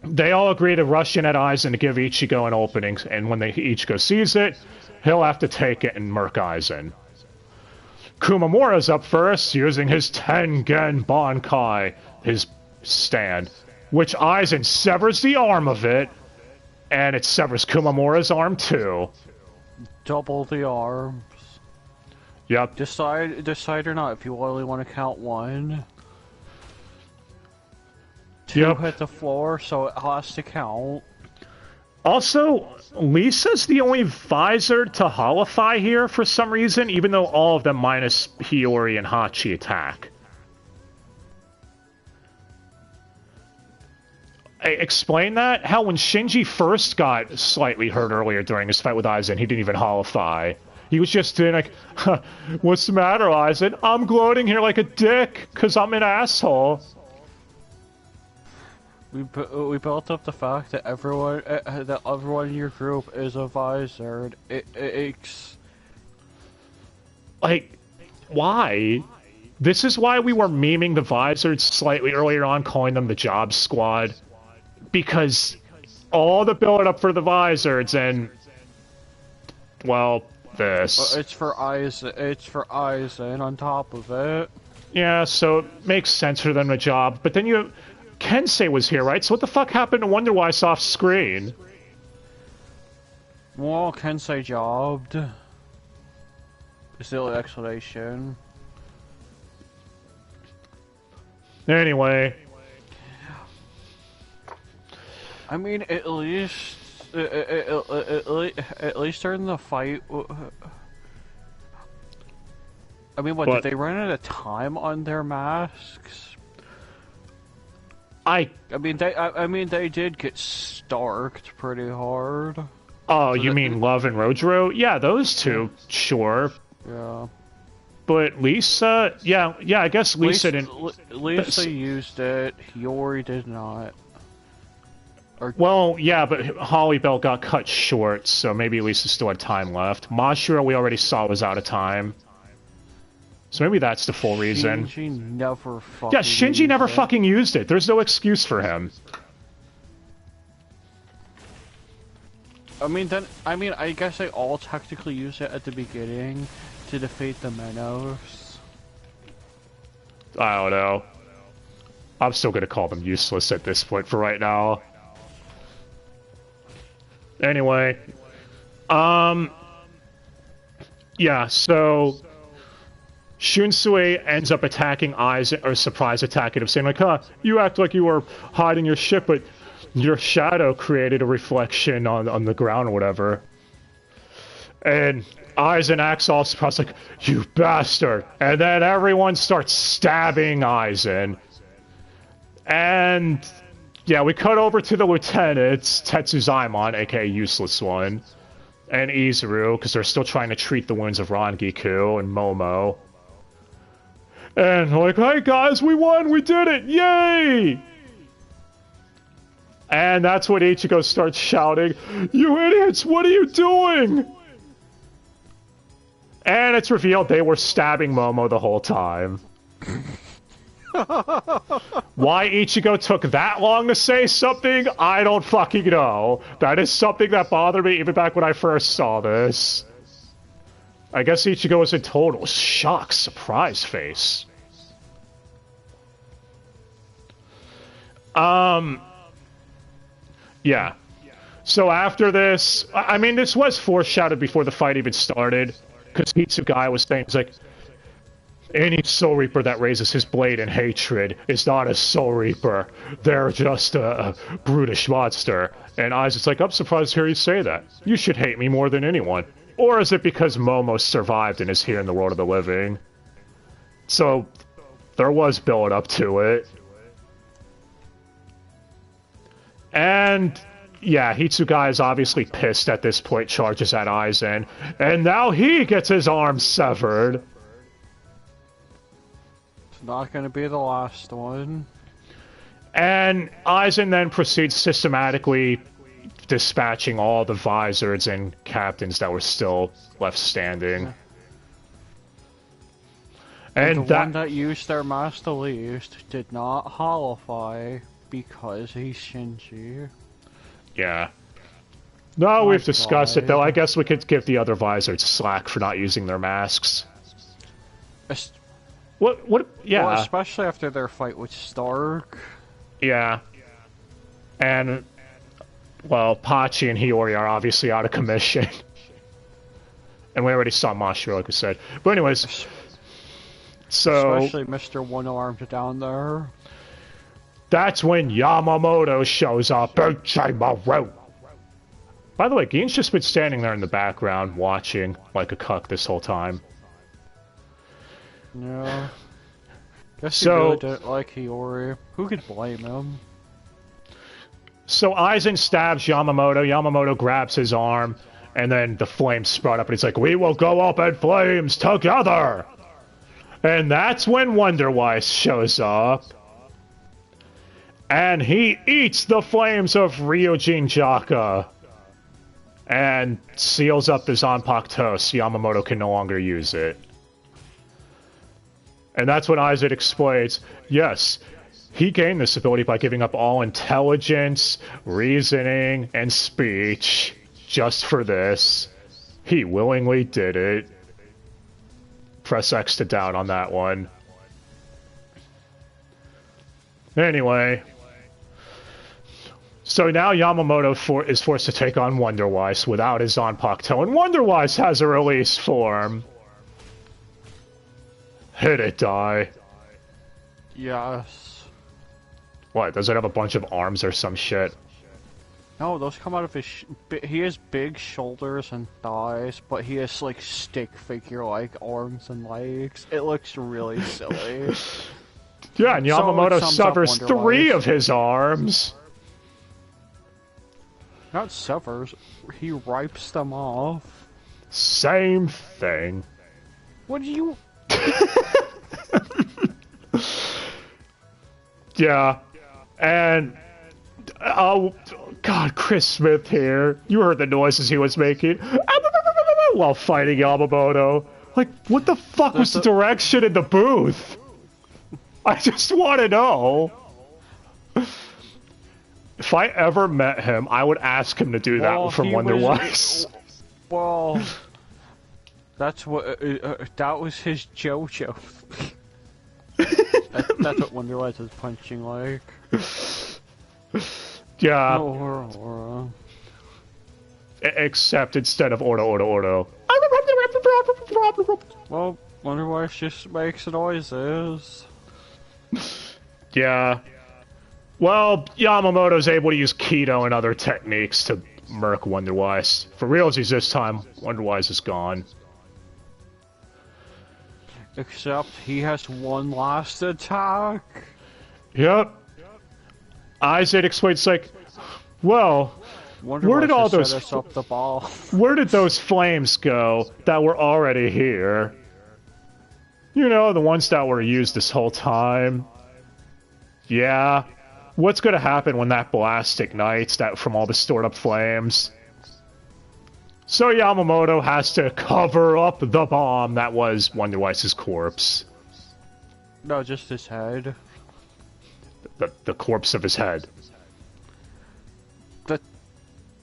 they all agree to rush in at Aizen to give Ichigo an opening, and when Ichigo sees it, he'll have to take it and murk Aizen. Kumamura's up first, using his Tengen Bankai, his stand, which Aizen severs the arm of it, and it severs Kumamura's arm too. Double the arms. Yep. Decide or not if you only want to count one. Two hit the floor, so it has to count. Also, Lisa's the only visor to holify here for some reason, even though all of them minus Hiyori and Hachi attack. Explain that? How when Shinji first got slightly hurt earlier during his fight with Aizen, he didn't even holify. He was just doing like, what's the matter, Aizen? I'm gloating here like a dick, because I'm an asshole. We built up the fact that everyone in your group is a visor. It's like, why? This is why we were memeing the visors slightly earlier on, calling them the Job Squad, because all the build-up for the Vizards, and... well, this. It's for Aizen on top of it. Yeah, so it makes sense for them to job. But then Kensei was here, right? So what the fuck happened to Wonder Wise off screen? Well, Kensei jobbed. Is the only explanation. Anyway. I mean, at least during the fight. I mean, what did they run out of time on their masks? I mean, they did get starked pretty hard. Oh, so you mean Love and Rojiro? Yeah, those two, sure. Yeah. But Lisa, yeah, I guess Lisa didn't. Lisa used it. Hiyori did not. Well, yeah, but Holly Bell got cut short, so maybe Lisa still had time left. Mashiro, we already saw, was out of time. So maybe that's the full reason. Shinji never fucking Yeah, Shinji never fucking used it. There's no excuse for him. I guess they all technically use it at the beginning to defeat the Menos. I don't know. I'm still gonna call them useless at this point for right now. Anyway. Yeah, so... Shunsui ends up attacking Aizen, or surprise attacking him, saying like, huh, you act like you were hiding your ship, but your shadow created a reflection on the ground or whatever. And Aizen acts all surprised, like, you bastard! And then everyone starts stabbing Aizen. And, yeah, we cut over to the lieutenants, Tetsuzaimon, aka Useless One, and Izuru, because they're still trying to treat the wounds of Rangiku and Momo. And like, hey guys, we won, we did it, yay! And that's when Ichigo starts shouting, you idiots, what are you doing? And it's revealed they were stabbing Momo the whole time. Why Ichigo took that long to say something, I don't fucking know. That is something that bothered me even back when I first saw this. I guess Ichigo was in total shock, surprise face. Yeah. So after this, I mean, this was foreshadowed before the fight even started, because Hitsugai was saying, he's like, any Soul Reaper that raises his blade in hatred is not a Soul Reaper. They're just a brutish monster. And Aizen's like, I'm surprised to hear you say that. You should hate me more than anyone. Or is it because Momo survived and is here in the world of the living? So, there was build up to it. And, yeah, Hitsugai is obviously pissed at this point, charges at Aizen. And now he gets his arm severed. It's not going to be the last one. And Aizen then proceeds systematically dispatching all the Vizards and captains that were still left standing. And the one that used their mask the least did not holofy because he's Shinji. Yeah. No, we've discussed it, though. I guess we could give the other Vizards slack for not using their masks. What? Yeah. Well, especially after their fight with Stark. Yeah. And, well, Pachi and Hiyori are obviously out of commission. And we already saw Mashiro, like we said. But anyways, so... Especially Mr. One-Armed down there. That's when Yamamoto shows up. By the way, Gein's just been standing there in the background, watching like a cuck this whole time. Yeah. Guess he really didn't like Hiyori. Who could blame him? So Aizen stabs Yamamoto. Yamamoto grabs his arm, and then the flames sprout up, and he's like, "We will go up in flames together!" And that's when Wonder Wise shows up. And he eats the flames of Ryujin Jaka. And seals up the Zanpakuto so Yamamoto can no longer use it. And that's when Aizen explains, yes, He gained this ability by giving up all intelligence, reasoning, and speech just for this. He willingly did it. Press X to down on that one. Anyway. So now Yamamoto is forced to take on Wonderwise without his Zanpakuto, and Wonderwise has a release form. Hit it, die. Yes. What, does it have a bunch of arms or some shit? No, those come out of his... he has big shoulders and thighs, but he has, like, stick figure-like arms and legs. It looks really silly. Yeah, and Yamamoto so severs 3 of his arms. Not severs, he ripes them off. Same thing. What do you... Yeah, and... Oh, God, Chris Smith here. You heard the noises he was making while fighting Yamamoto. Like, what the fuck was the direction in the booth? I just want to know. If I ever met him, I would ask him to do that from Wonderwise. Well, that's what that was his JoJo. That's what Wonderwise is punching like. Yeah. Or. Except instead of Ordo. Well, Wonderwise just makes noises. Yeah. Well, Yamamoto's able to use Keto and other techniques to murk Wonderwise. For realsies this time, Wonderwise is gone. Except he has one last attack. Yep. Aizen explains like, well, where did all those up the ball? Where did those flames go that were already here? You know, the ones that were used this whole time. Yeah. What's going to happen when that blast ignites that from all the stored up flames? So Yamamoto has to cover up the bomb that was Wonderwise's corpse. No, just his head. The corpse of his head.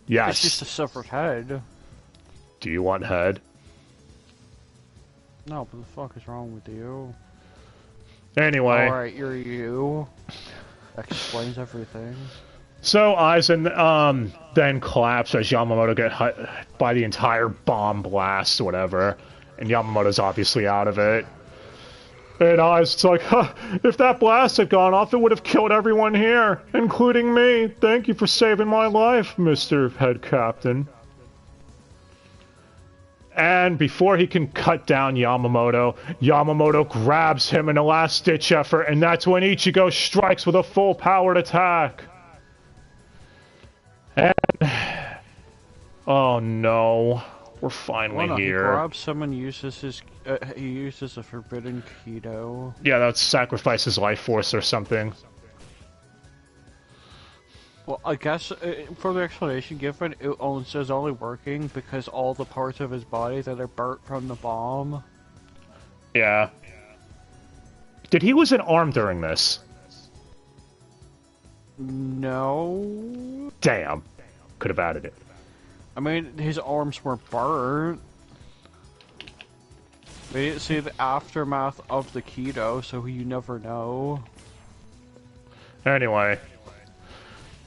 Yes. It's just a severed head. Do you want head? No, what the fuck is wrong with you? Anyway. Alright, you're you. Explains everything. So Aizen then collapsed as Yamamoto get hit by the entire bomb blast or whatever. And Yamamoto's obviously out of it. And Aizen's like, huh, if that blast had gone off, it would have killed everyone here, including me. Thank you for saving my life, Mr. Head Captain. And before he can cut down Yamamoto, Yamamoto grabs him in a last-ditch effort, and that's when Ichigo strikes with a full-powered attack. And... oh no, we're finally here. He grabs someone, uses his... he uses a forbidden keto. Yeah, that's sacrifice his life force or something. Well, I guess for the explanation given, it is only working because all the parts of his body that are burnt from the bomb. Yeah. Did he lose an arm during this? No. Damn. Could have added it. I mean, his arms were burnt. We didn't see the aftermath of the keto, so you never know. Anyway.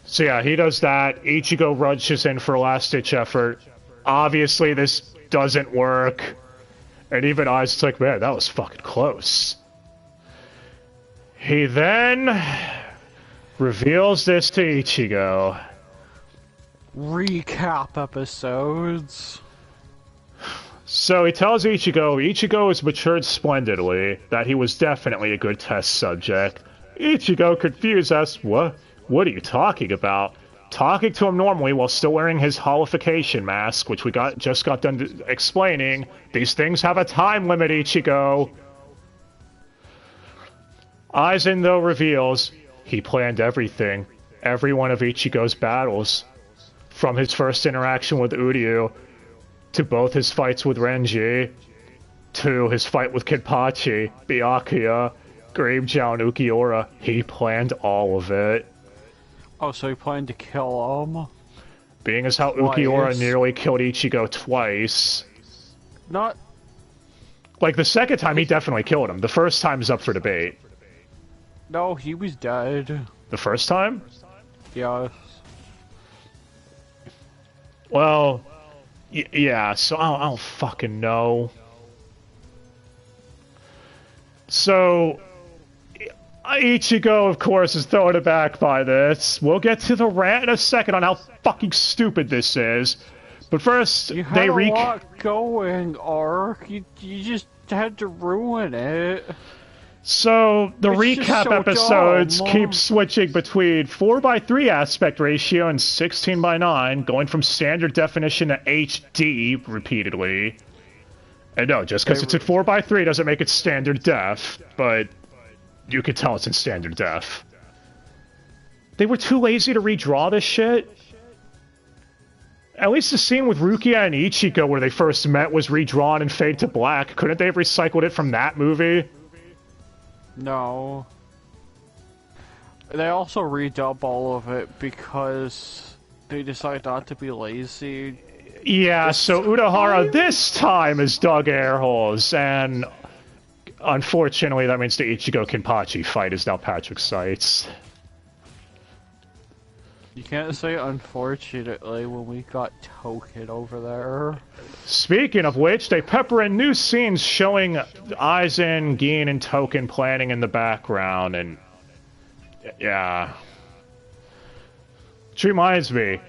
So yeah, he does that. Ichigo rushes in for a last-ditch effort. Obviously, this doesn't work. And even Aizen's like, man, that was fucking close. He then reveals this to Ichigo. Recap episodes. So he tells Ichigo has matured splendidly, that he was definitely a good test subject. Ichigo, confused, asks, What are you talking about? Talking to him normally while still wearing his holification mask, which we just got done explaining. These things have a time limit, Ichigo. Aizen, though, reveals he planned everything. Every one of Ichigo's battles. From his first interaction with Uryu, to both his fights with Renji, to his fight with Kenpachi, Byakuya, Gravejow and Ukiura. He planned all of it. Oh, so he planned to kill him? Being as how Twice. Ukiura nearly killed Ichigo twice. Not... Like, the second time, he definitely killed him. The first time is up for debate. No, he was dead. The first time? Yes. Well, yeah, so I don't fucking know. So, Ichigo, of course, is thrown aback by this. We'll get to the rant in a second on how fucking stupid this is. But first, You had they a lot going, Ark. You just had to ruin it. So, the It's just recap so episodes dumb. keep switching between 4:3 aspect ratio and 16:9, going from standard definition to HD repeatedly. And no, just because it's at 4:3 doesn't make it standard def, but you can tell it's in standard def. They were too lazy to redraw this shit. At least the scene with Rukia and Ichigo where they first met was redrawn and fade to black. Couldn't they have recycled it from that movie? No. They also redub all of it because they decided not to be lazy. Yeah, so Udahara this time is dug air holes, and unfortunately that means the Ichigo Kenpachi fight is now Patrick Seitz. You can't say unfortunately when we got Token over there. Speaking of which, they pepper in new scenes showing Aizen, Gin, and Token planning in the background, and yeah. Which reminds me,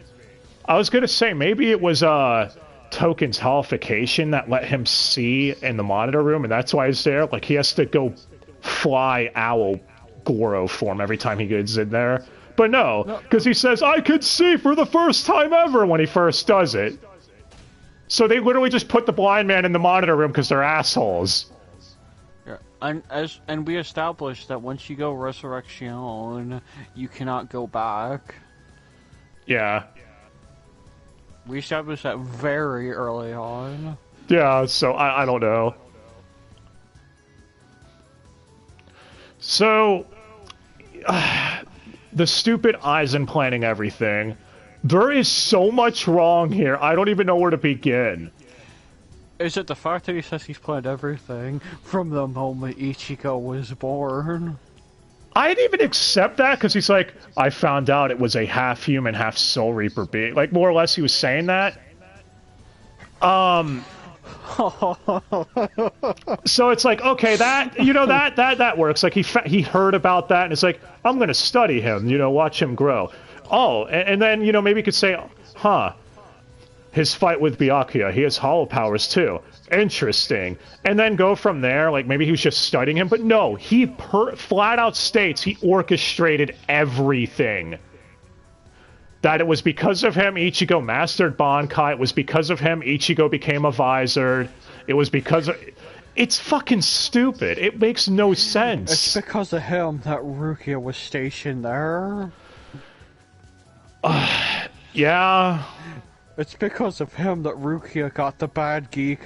I was gonna say maybe it was Token's holification that let him see in the monitor room, and that's why he's there. Like he has to go fly owl Goro form every time he gets in there. But no, because he says, I could see for the first time ever when he first does it. So they literally just put the blind man in the monitor room because they're assholes. Yeah, and we established that once you go Resurrection, you cannot go back. Yeah. We established that very early on. Yeah, so I don't know. So, the stupid Aizen planning everything. There is so much wrong here, I don't even know where to begin. Is it the fact that he says he's planned everything from the moment Ichigo was born? I'd even accept that, because he's like, I found out it was a half-human, half-Soul Reaper being. Like, more or less he was saying that. So it's like, okay, that, you know, that works. Like, he heard about that, and it's like, I'm gonna study him, you know, watch him grow. Oh, and then, you know, maybe you could say, huh, his fight with Byakuya, he has hollow powers too. Interesting. And then go from there, like maybe he was just studying him, but no, he flat out states he orchestrated everything. That it was because of him Ichigo mastered Bankai, it was because of him Ichigo became a Vizard, it was because of... It's fucking stupid, it makes no sense. It's because of him that Rukia was stationed there. Yeah. It's because of him that Rukia got the bad geek.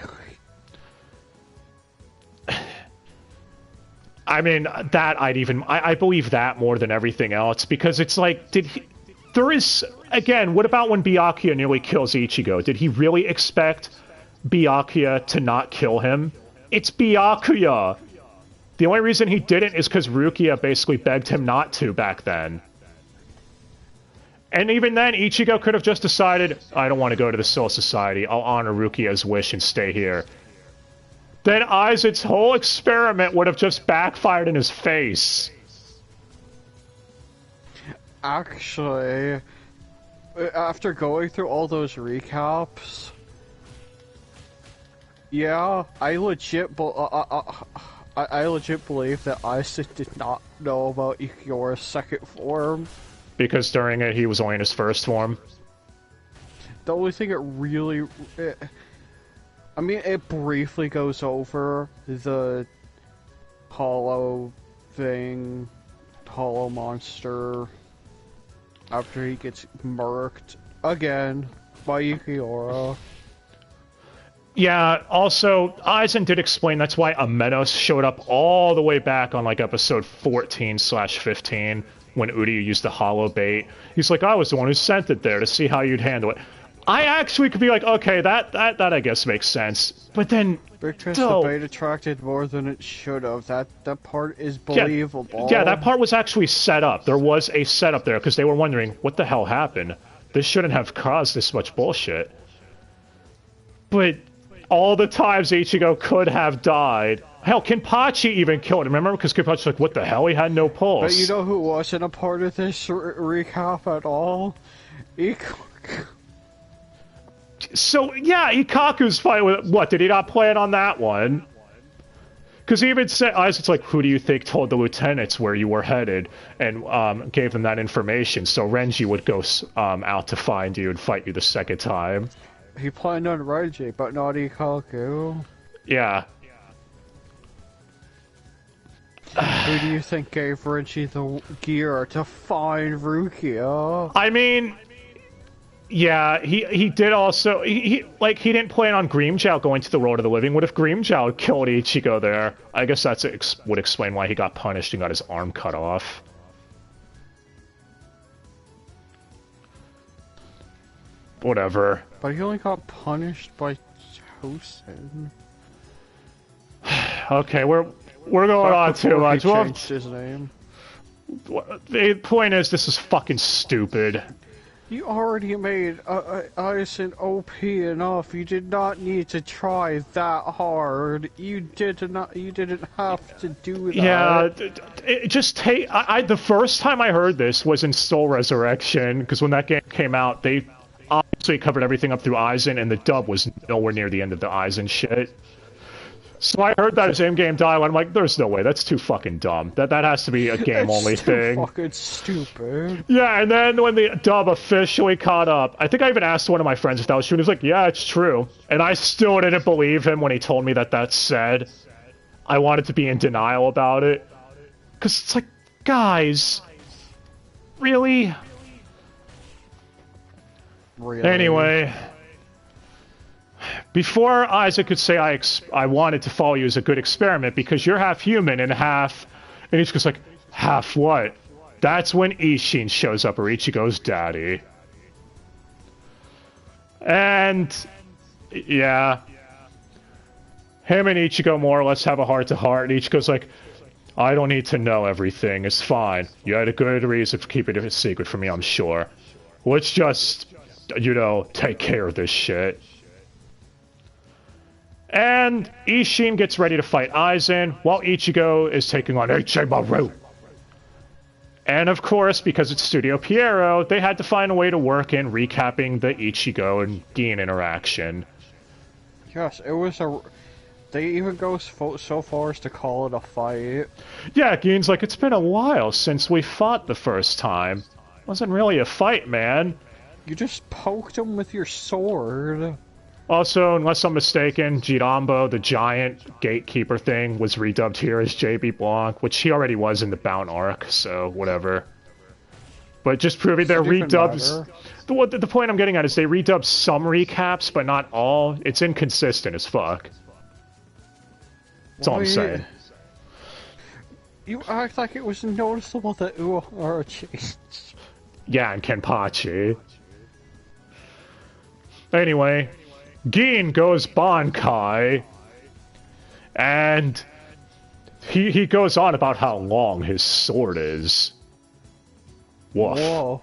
I mean, that I believe that more than everything else, because it's like, there is, again, what about when Byakuya nearly kills Ichigo? Did he really expect Byakuya to not kill him? It's Byakuya! The only reason he didn't is because Rukia basically begged him not to back then. And even then, Ichigo could have just decided, I don't want to go to the Soul Society, I'll honor Rukia's wish and stay here. Then Aizen's whole experiment would have just backfired in his face. Actually, after going through all those recaps, yeah, I legit believe that Aizen did not know about Ikiura's second form. Because during it, he was only in his first form. The only thing I mean, it briefly goes over the hollow thing, hollow monster, after he gets murked again by Yukiura. Yeah, also, Aizen did explain that's why Amenos showed up all the way back on, like, episode 14/15, when Udi used the hollow bait. He's like, I was the one who sent it there to see how you'd handle it. I actually could be like, okay, that I guess makes sense. But then, Because no. the bait attracted more than it should have. That part is believable. Yeah, that part was actually set up. There was a setup there, because they were wondering, what the hell happened? This shouldn't have caused this much bullshit. But all the times Ichigo could have died. Hell, Kenpachi even killed him, remember? Because Kenpachi's like, what the hell? He had no pulse. But you know who wasn't a part of this recap at all? Ikaku. So, yeah, Ikaku's fight with... What, did he not plan on that one? Because he even said... Aizen's like, who do you think told the lieutenants where you were headed? And gave them that information, so Renji would go out to find you and fight you the second time. He planned on Renji, but not Ikaku. Yeah. Who do you think gave Renji the gear to find Rukia? I mean... Yeah, he did also... He didn't plan on Grimmjow going to the Road of the Living. What if Grimmjow killed Ichigo there? I guess that's would explain why he got punished and got his arm cut off. Whatever. But he only got punished by Tosen. Okay, we're going on too much. He changed his name. The point is, this is fucking stupid. You already made Aizen OP enough. You did not need to try that hard. You didn't have to do that. Yeah, just take. The first time I heard this was in Soul Resurrection, because when that game came out, they obviously covered everything up through Aizen, and the dub was nowhere near the end of the Aizen shit. So I heard that as in-game dialogue. I'm like, there's no way. That's too fucking dumb. That has to be a game-only thing. It's fucking stupid. Yeah, and then when the dub officially caught up, I think I even asked one of my friends if that was true, and he was like, yeah, it's true. And I still didn't believe him when he told me that that's said. I wanted to be in denial about it. Because it's like, guys, really? Anyway... Before Isaac could say, I wanted to follow you as a good experiment because you're half human and half... And Ichigo's like, half what? That's when Ishin shows up, or Ichigo's daddy. And... yeah. Him and Ichigo more or less have a heart-to-heart, and Ichigo's like, I don't need to know everything, it's fine. You had a good reason for keeping it a secret from me, I'm sure. Let's just, you know, take care of this shit. And Ishin gets ready to fight Aizen, while Ichigo is taking on Ichimaru. And of course, because it's Studio Pierrot, they had to find a way to work in recapping the Ichigo and Gin interaction. Yes, it was a... They even go so far as to call it a fight. Yeah, Gin's like, it's been a while since we fought the first time. It wasn't really a fight, man. You just poked him with your sword. Also, unless I'm mistaken, Jirambo, the giant gatekeeper thing, was redubbed here as JB Blanc, which he already was in the Bound arc, so whatever. But just proving they're redubs... The point I'm getting at is they redub some recaps, but not all. It's inconsistent as fuck. That's all I'm saying. You act like it was noticeable that Uehara changed. Yeah, and Kenpachi. Anyway... Gin goes Bankai, and he goes on about how long his sword is. Woof. Whoa.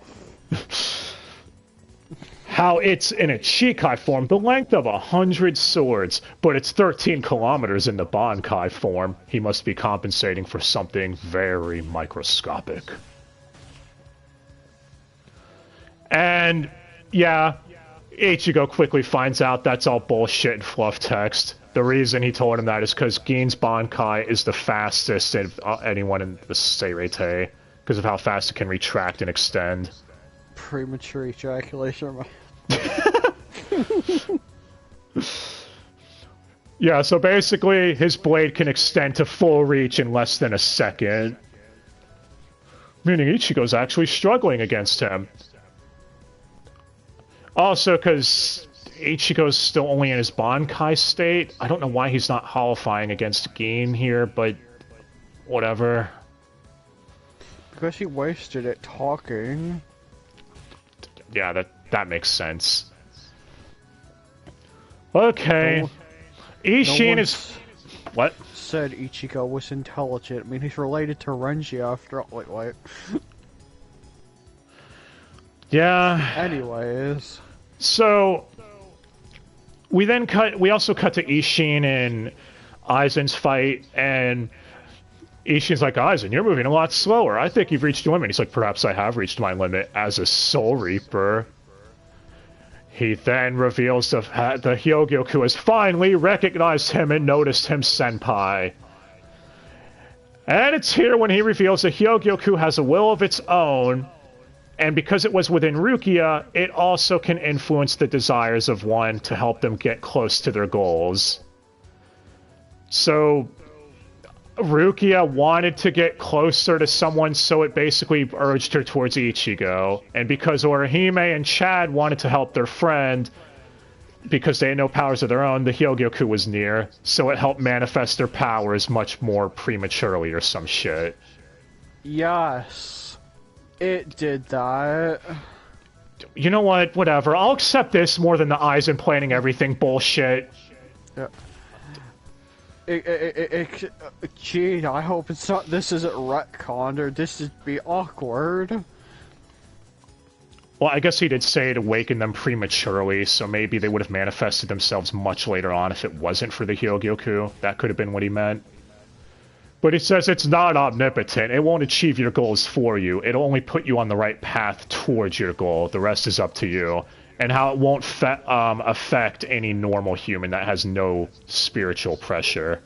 How it's in a Chikai form, the length of 100 swords, but it's 13 kilometers in the Bankai form. He must be compensating for something very microscopic. And, yeah... Ichigo quickly finds out that's all bullshit and fluff text. The reason he told him that is because Gin's Bankai is the fastest of anyone in the Seirete, because of how fast it can retract and extend. Premature ejaculation. Yeah, so basically his blade can extend to full reach in less than a second. Meaning Ichigo's actually struggling against him. Also, because Ichigo's still only in his Bankai state. I don't know why he's not holofying against Gin here, but whatever. Because he wasted it talking. Yeah, that makes sense. Okay. Ishin is... What? Said Ichigo was intelligent. I mean, he's related to Renji after all. Wait. Yeah. Anyways. So... We also cut to Ishin and Aizen's fight, and Ishin's like, Aizen, you're moving a lot slower. I think you've reached your limit. He's like, perhaps I have reached my limit as a Soul Reaper. He then reveals the Hyogyoku has finally recognized him and noticed him senpai. And it's here when he reveals the Hyogyoku has a will of its own, and because it was within Rukia, it also can influence the desires of one to help them get close to their goals. So Rukia wanted to get closer to someone, so it basically urged her towards Ichigo. And because Orihime and Chad wanted to help their friend, because they had no powers of their own, the Hyogyoku was near, so it helped manifest their powers much more prematurely or some shit. Yes, it did that. You know what? Whatever. I'll accept this more than the Aizen planning everything bullshit. Yeah. Gee, I hope it's not. This isn't retconned, or this would be awkward. Well, I guess he did say it awakened them prematurely, so maybe they would have manifested themselves much later on if it wasn't for the Hyogyoku. That could have been what he meant. But he says it's not omnipotent. It won't achieve your goals for you. It'll only put you on the right path towards your goal. The rest is up to you. And how it won't affect any normal human that has no spiritual pressure.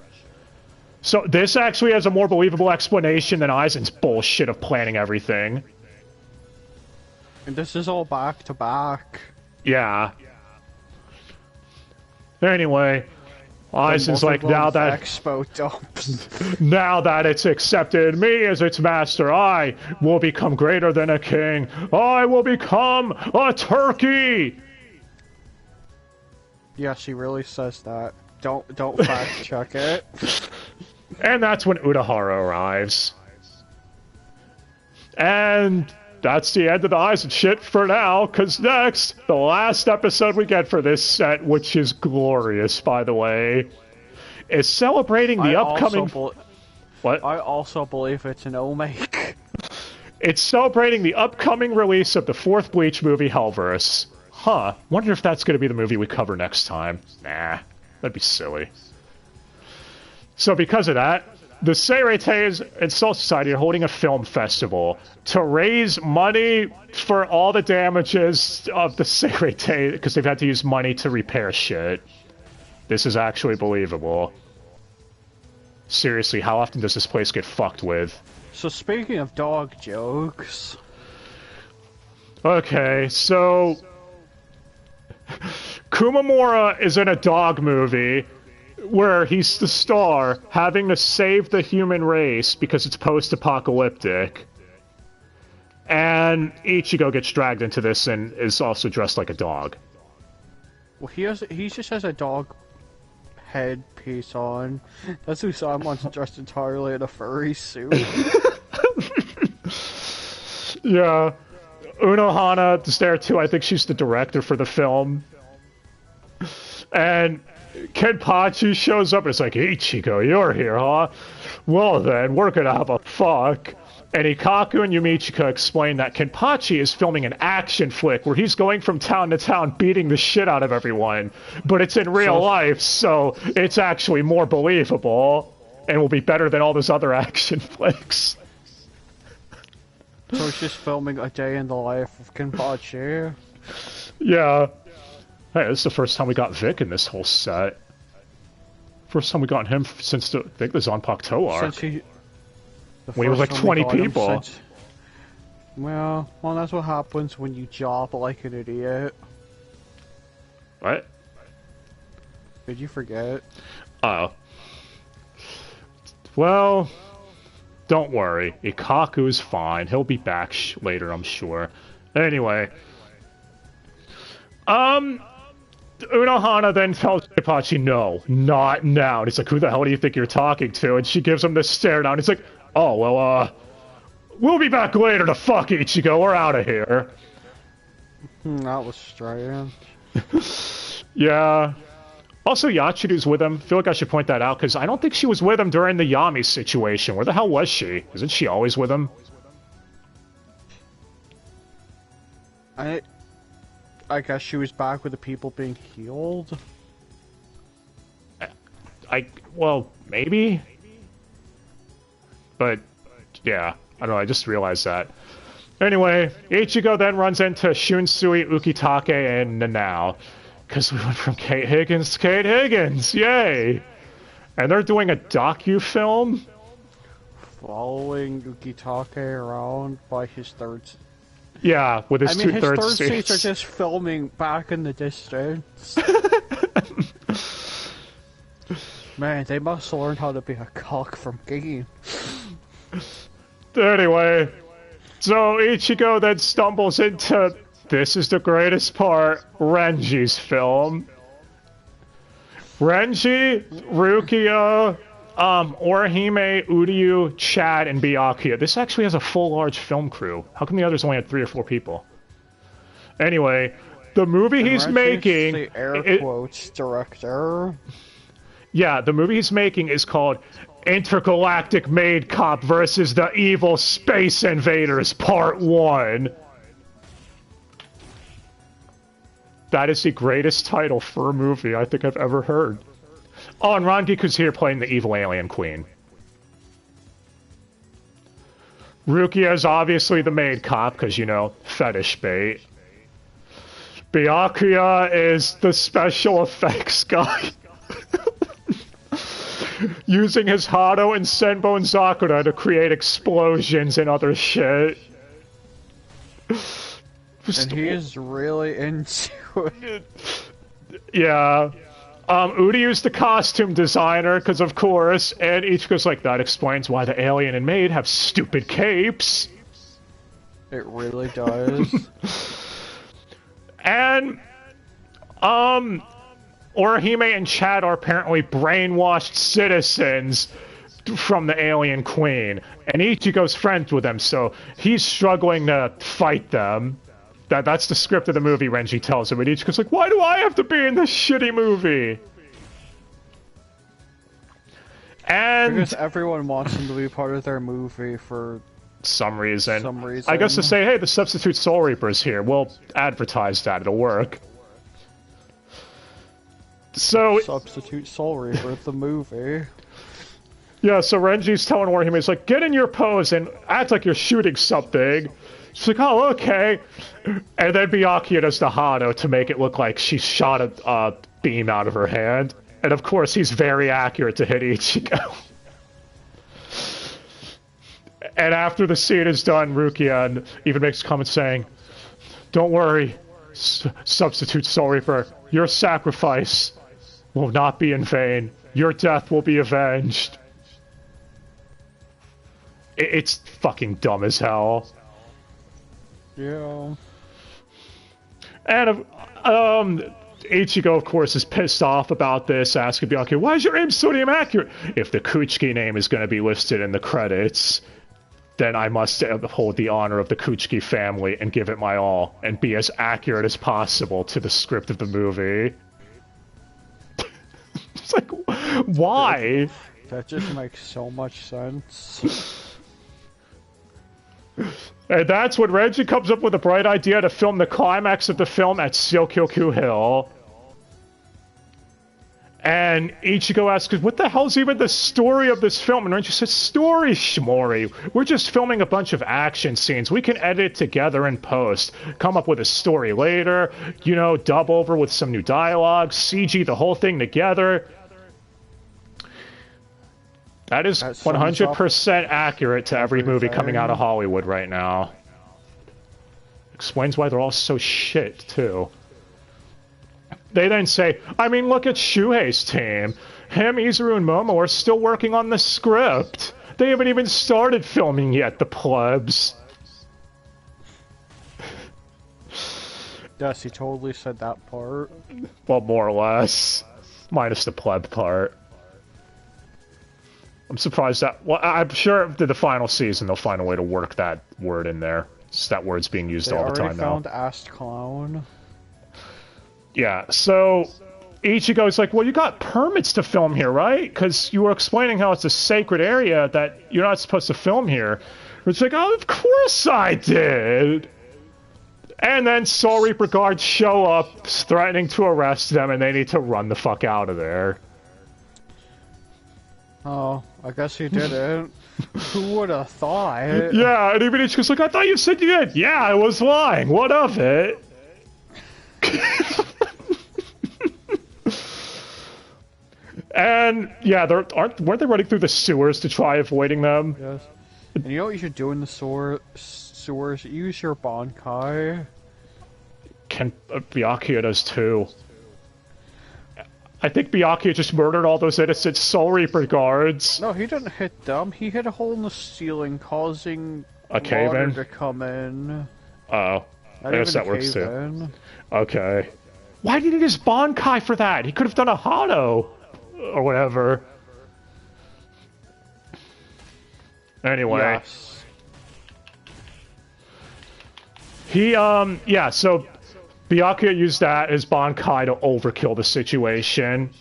So this actually has a more believable explanation than Aizen's bullshit of planning everything. And this is all back to back. Yeah. Anyway, Aizen's like, now that Expo dumps. now that it's accepted me as its master, I will become greater than a king. I will become a turkey. Yes, he really says that. Don't fact check it. And that's when Urahara arrives. And that's the end of the Aizen shit for now, because next, the last episode we get for this set, which is glorious, by the way, is celebrating the upcoming... What? I also believe it's an omake. It's celebrating the upcoming release of the 4th Bleach movie, Hellverse. Huh, wonder if that's going to be the movie we cover next time. Nah, that'd be silly. So because of that, the Seireiteis and Soul Society are holding a film festival to raise money for all the damages of the Seireitei, because they've had to use money to repair shit. This is actually believable. Seriously, how often does this place get fucked with? So speaking of dog jokes... Okay, so... Kumamura is in a dog movie where he's the star, having to save the human race because it's post-apocalyptic. And Ichigo gets dragged into this and is also dressed like a dog. Well, he just has a dog headpiece on. That's who saw him once dressed entirely in a furry suit. Yeah. Unohana is there too. I think she's the director for the film. And Kenpachi shows up and it's like, Ichigo, you're here, huh? Well then, we're gonna have a fuck. And Ikaku and Yumichika explain that Kenpachi is filming an action flick where he's going from town to town beating the shit out of everyone. But it's in real life, so it's actually more believable. And will be better than all those other action flicks. So it's just filming a day in the life of Kenpachi. Yeah. Hey, this is the first time we got Vic in this whole set. First time we got him since I think the Zanpakuto arc. When he was like 20 people. Well, that's what happens when you job like an idiot. What? Did you forget? Oh. Well, don't worry. Ikaku's fine. He'll be back Unohana then tells Ippachi, no, not now. And he's like, who the hell do you think you're talking to? And she gives him this stare down. He's like, oh, well, we'll be back later to fuck Ichigo. We're out of here. That was strange. Yeah. Also, Yachiru's with him. I feel like I should point that out, because I don't think she was with him during the Yami situation. Where the hell was she? Isn't she always with him? I guess she was back with the people being healed. Well, maybe? But, yeah. I don't know, I just realized that. Anyway, Ichigo then runs into Shunsui, Ukitake, and Nanao. Because we went from Kate Higgins to Kate Higgins! Yay! And they're doing a docu-film? Following Ukitake around by his third... Yeah, with his his two-thirds third seats. seats are just filming back in the distance. Man, they must learn how to be a cock from Gigi. Anyway, so Ichigo then stumbles into, this is the greatest part, Renji's film. Renji, Rukia, Orihime, Uryu, Chad, and Byakuya. This actually has a full large film crew. How come the others only had 3 or 4 people? Anyway, the movie he's making... the air quotes director. Yeah, the movie he's making is called Intergalactic Maid Cop versus the Evil Space Invaders Part 1. That is the greatest title for a movie I think I've ever heard. Oh, and Rangiku's here playing the evil alien queen. Rukia is obviously the maid cop, because, you know, fetish bait. Byakuya is the special effects guy. Using his Hado and Senbo and Sakura to create explosions and other shit. And he is really into it. Yeah. Uryu's the costume designer, because of course, and Ichigo's like, that explains why the alien and maid have stupid capes. It really does. And, Orihime and Chad are apparently brainwashed citizens from the alien queen, and Ichigo's friends with them, so he's struggling to fight them. That's the script of the movie, Renji tells him, and Ichigo's like, why do I have to be in this shitty movie? And... because everyone wants him to be part of their movie for... some reason. reason. I guess to say, hey, the substitute Soul Reaper's here. We'll advertise that. It'll work. So... substitute Soul Reaper, the movie. Yeah, so Renji's telling Orihime, he's like, get in your pose and act like you're shooting something. She's like, oh, okay. And then Byakuya does the Hado to make it look like she shot a beam out of her hand. And of course, he's very accurate to hit Ichigo. And after the scene is done, Rukia even makes a comment saying, don't worry, substitute Soul Reaper, your sacrifice will not be in vain. Your death will be avenged. It's fucking dumb as hell. Yeah. And Ichigo, of course, is pissed off about this, asking Byakuya, why is your aim so damn accurate? If the Kuchiki name is going to be listed in the credits, then I must uphold the honor of the Kuchiki family and give it my all, and be as accurate as possible to the script of the movie. It's like, why? That just makes so much sense. And that's when Renji comes up with a bright idea to film the climax of the film at Syokyoku Hill. And Ichigo asks, what the hell's even the story of this film? And Renji says, story, Shimori. We're just filming a bunch of action scenes. We can edit it together in post. Come up with a story later. You know, dub over with some new dialogue. CG the whole thing together. That is 100% accurate to every movie coming out of Hollywood right now. Explains why they're all so shit, too. They then say, I mean, look at Shuhei's team. Him, Izuru, and Momo are still working on the script. They haven't even started filming yet, the plebs. Yes, he totally said that part. Well, more or less. Minus the pleb part. I'm surprised that... Well, I'm sure in the final season they'll find a way to work that word in there. Just that word's being used all the time now. They already found Asked Clown. Yeah, so... Ichigo's like, well, you got permits to film here, right? Because you were explaining how it's a sacred area that you're not supposed to film here. It's like, oh, of course I did! And then Soul Reaper guards show up, threatening to arrest them, and they need to run the fuck out of there. Oh, I guess he didn't. Who would have thought? Yeah, and even Ichigo's like, I thought you said you did. Yeah, I was lying. What of it? And, yeah, weren't they running through the sewers to try avoiding them? Yes. And you know what you should do in the sewers? Use your Bankai. Byakuya does too. I think Byakuya just murdered all those innocent Soul Reaper guards. No, he didn't hit them. He hit a hole in the ceiling, causing a cave-in to come in. Oh, I guess that works too. In. Okay. Why did he use Bankai for that? He could have done a Hado or whatever. Anyway. Yes. Yeah, so Byakuya used that as Bankai to overkill the situation.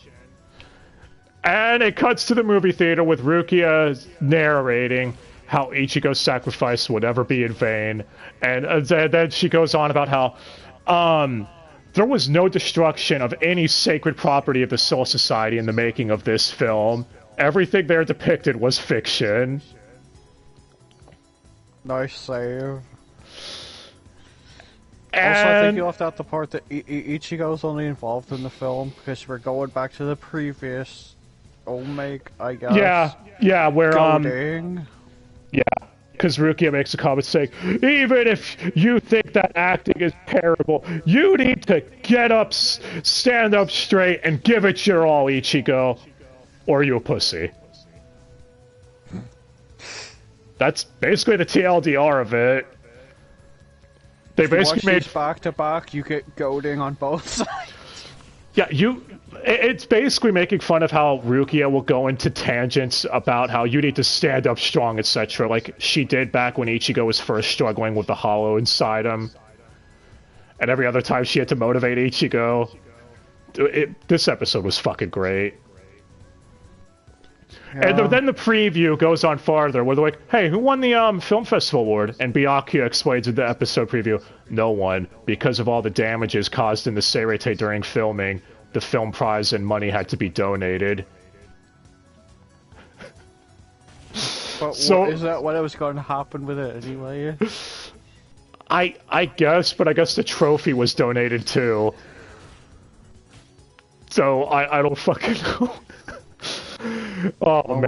And it cuts to the movie theater with Rukia narrating how Ichigo's sacrifice would never be in vain. And then she goes on about how there was no destruction of any sacred property of the Soul Society in the making of this film. Everything there depicted was fiction. Nice save. And also, I think you left out the part that Ichigo's only involved in the film because we're going back to the previous Omake, I guess. Yeah, where Goading. Yeah, because Rukia makes a comment saying, even if you think that acting is terrible, you need to get up, stand up straight, and give it your all, Ichigo, or you a pussy. That's basically the TLDR of it. They basically made back to back. You get goading on both sides. Yeah, it's basically making fun of how Rukia will go into tangents about how you need to stand up strong, etc. Like she did back when Ichigo was first struggling with the hollow inside him. And every other time she had to motivate Ichigo. This episode was fucking great. Yeah. And then the preview goes on farther, where they're like, hey, who won the film festival award? And Byakuya explains in the episode preview, no one, because of all the damages caused in the Seirete during filming, the film prize and money had to be donated. But so, is that what was going to happen with it anyway? I guess, but I guess the trophy was donated too. So I don't fucking know. Oh,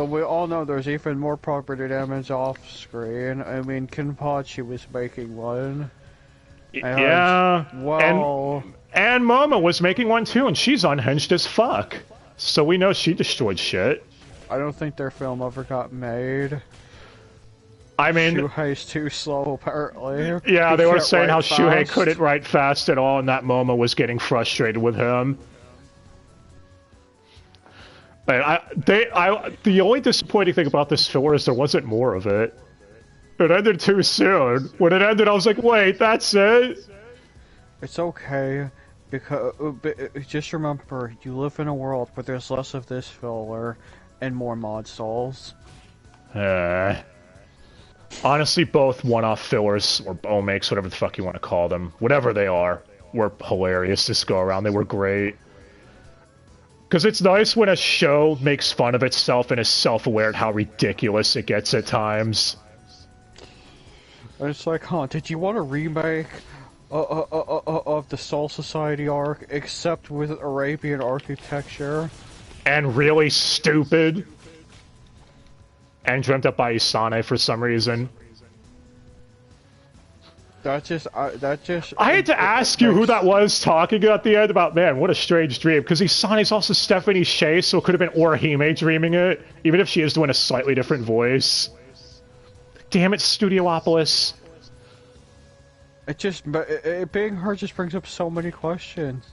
we all know there's even more property damage off screen. I mean, Kenpachi was making one. Yeah. Well, and Momo was making one too, and she's unhinged as fuck. So we know she destroyed shit. I don't think their film ever got made. I mean, Shuhei's too slow, apparently. Yeah, they were saying how Shuhei couldn't write fast at all, and that Momo was getting frustrated with him. But the only disappointing thing about this filler is there wasn't more of it. It ended too soon. When it ended, I was like, wait, that's it? It's okay, because just remember, you live in a world where there's less of this filler and more mod stalls. Honestly, both one-off fillers, or omakes, whatever the fuck you want to call them, whatever they are, were hilarious this go-around. They were great. Because it's nice when a show makes fun of itself and is self-aware of how ridiculous it gets at times. And it's like, huh, did you want a remake of the Soul Society arc, except with Arabian architecture? And really stupid. And dreamt up by Isane for some reason. I had to ask you who that was talking at the end about, man, what a strange dream. Because Isane's also Stephanie Shea, so it could have been Orihime dreaming it, even if she is doing a slightly different voice. Damn it, Studiopolis. It being her just brings up so many questions.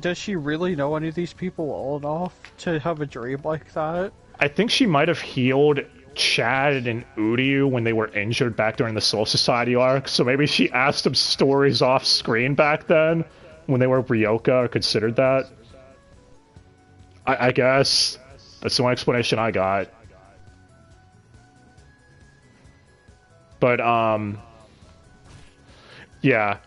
Does she really know any of these people well enough to have a dream like that? I think she might have healed Chad and Uryu when they were injured back during the Soul Society arc, so maybe she asked them stories off screen back then when they were Ryoka or considered that. I guess. That's the only explanation I got. But, yeah.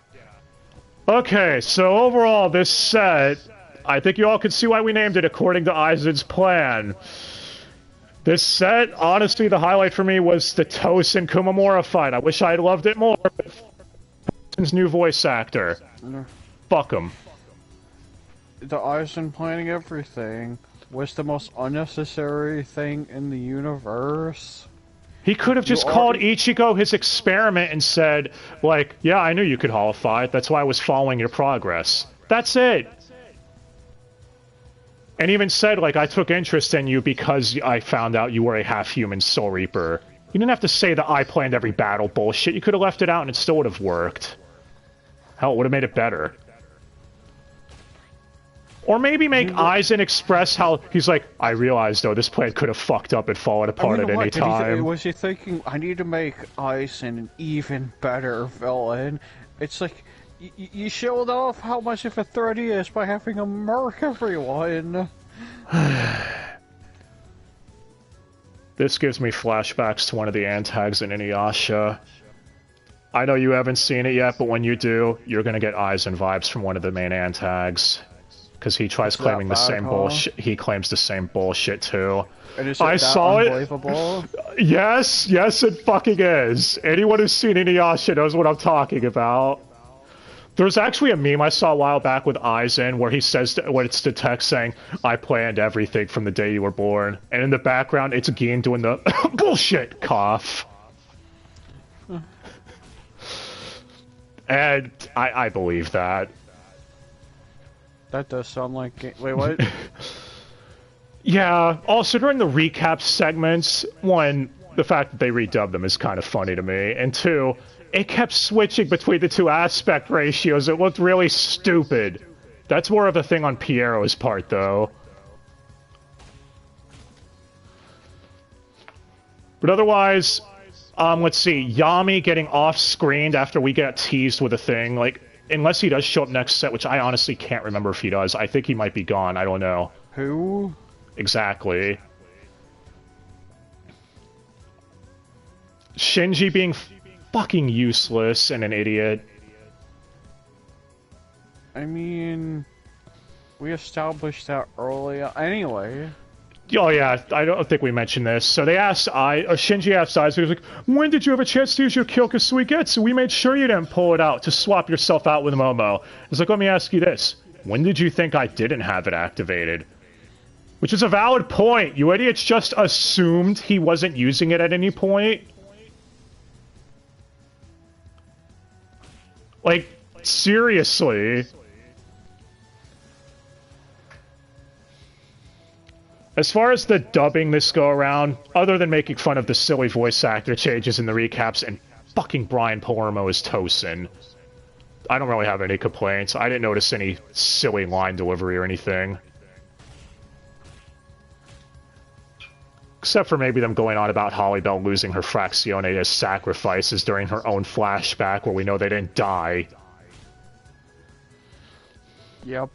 Okay, so overall, this set, I think you all can see why we named it according to Aizen's plan. This set, honestly, the highlight for me was the Tosen Kumamura fight. I wish I had loved it more. Tosen's new voice actor. Fuck him. The Aizen planning everything was the most unnecessary thing in the universe. He could have just called Ichigo his experiment and said, like, yeah, I knew you could holofy it. That's why I was following your progress. That's it. And even said, like, I took interest in you because I found out you were a half-human Soul Reaper. You didn't have to say that I planned every battle bullshit. You could have left it out and it still would have worked. Hell, it would have made it better. Or maybe make Aizen express how he's like, I realized though, this plan could have fucked up and fallen apart at any time. Was he thinking, I need to make Aizen an even better villain? It's like, you showed off how much of a threat he is by having him murk everyone. This gives me flashbacks to one of the antags in Inuyasha. I know you haven't seen it yet, but when you do, you're gonna get Aizen vibes from one of the main antags. Because he tries claiming the same bullshit. He claims the same bullshit too. I saw it. Yes, yes, it fucking is. Anyone who's seen Inuyasha knows what I'm talking about. There's actually a meme I saw a while back with Aizen where he says, when it's the text saying, I planned everything from the day you were born. And in the background, it's Gin doing the bullshit cough. And I believe that. That does sound like... Wait, what? Yeah, also during the recap segments, one, the fact that they redubbed them is kind of funny to me, and two, it kept switching between the two aspect ratios. It looked really stupid. That's more of a thing on Piero's part, though. But otherwise, let's see, Yami getting off-screened after we get teased with a thing, like, unless he does show up next set, which I honestly can't remember if he does. I think he might be gone. I don't know. Who? Exactly. Shinji being fucking useless and an idiot. I mean, we established that earlier. Anyway. Oh yeah, I don't think we mentioned this. So they asked Shinji asked Aizen, he was like, when did you have a chance to use your Kyoka Suigetsu? We made sure you didn't pull it out to swap yourself out with Momo. It's like, let me ask you this. When did you think I didn't have it activated? Which is a valid point. You idiots just assumed he wasn't using it at any point. Like, seriously. As far as the dubbing this go around, other than making fun of the silly voice actor changes in the recaps and fucking Brian Palermo as Tosen, I don't really have any complaints. I didn't notice any silly line delivery or anything. Except for maybe them going on about Hollybell losing her Frazione as sacrifices during her own flashback where we know they didn't die. Yep.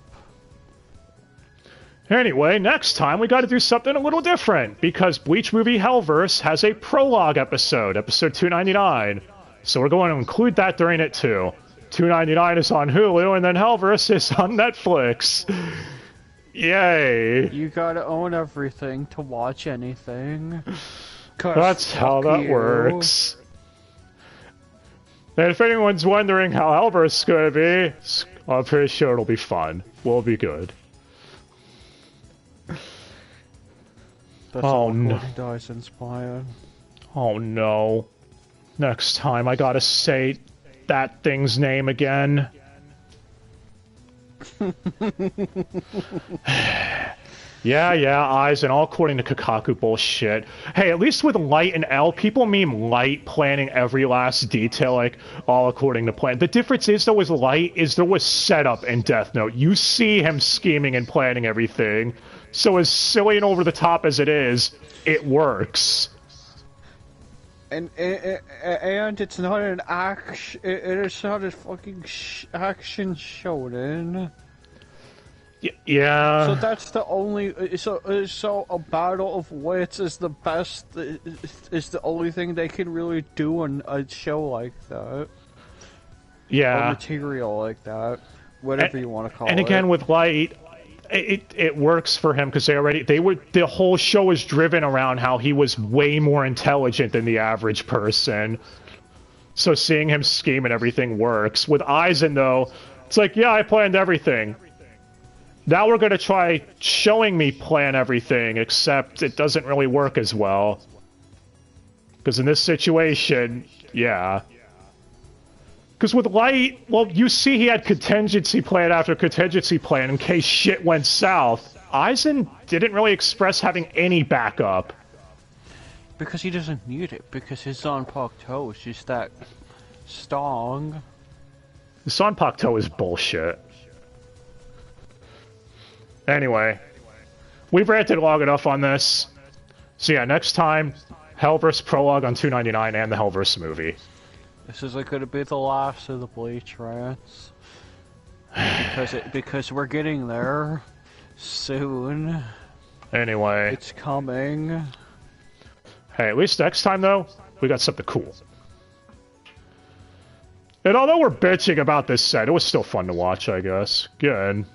Anyway, next time we gotta do something a little different, because Bleach Movie Hellverse has a prologue episode, episode 299. So we're going to include that during it too. 299 is on Hulu, and then Hellverse is on Netflix. Yay. You gotta own everything to watch anything. That's how that works. And if anyone's wondering how Hellverse is gonna be, I'm pretty sure it'll be fun. We'll be good. That's oh no. Dyson's plan. Oh no. Next time I gotta say that thing's name again. Yeah, Aizen, all according to Kakaku bullshit. Hey, at least with Light and L, people meme Light planning every last detail, like, all according to plan. The difference is, though, with Light, is there was setup in Death Note. You see him scheming and planning everything. So as silly and over the top as it is, it works. And it's not an action. It's not a fucking action shonen. Yeah. So that's the only. So a battle of wits is the best. Is the only thing they can really do on a show like that. Yeah. Or material like that, whatever you want to call it. And again, with Light, it works for him because the whole show was driven around how he was way more intelligent than the average person. So seeing him scheme and everything works. With Aizen, though, it's like, yeah, I planned everything. Now we're going to try showing me plan everything, except it doesn't really work as well. Because in this situation, yeah. Because with Light, well, you see he had contingency plan after contingency plan in case shit went south. Aizen didn't really express having any backup. Because he doesn't need it, because his Zanpakuto is just that strong. The Zanpakuto is bullshit. Anyway, we've ranted long enough on this. So yeah, next time, Hellverse Prologue on 299 and the Hellverse movie. This is going to be the last of the Bleach rants. Because we're getting there soon. Anyway. It's coming. Hey, at least next time, though, we got something cool. And although we're bitching about this set, it was still fun to watch, I guess. Good.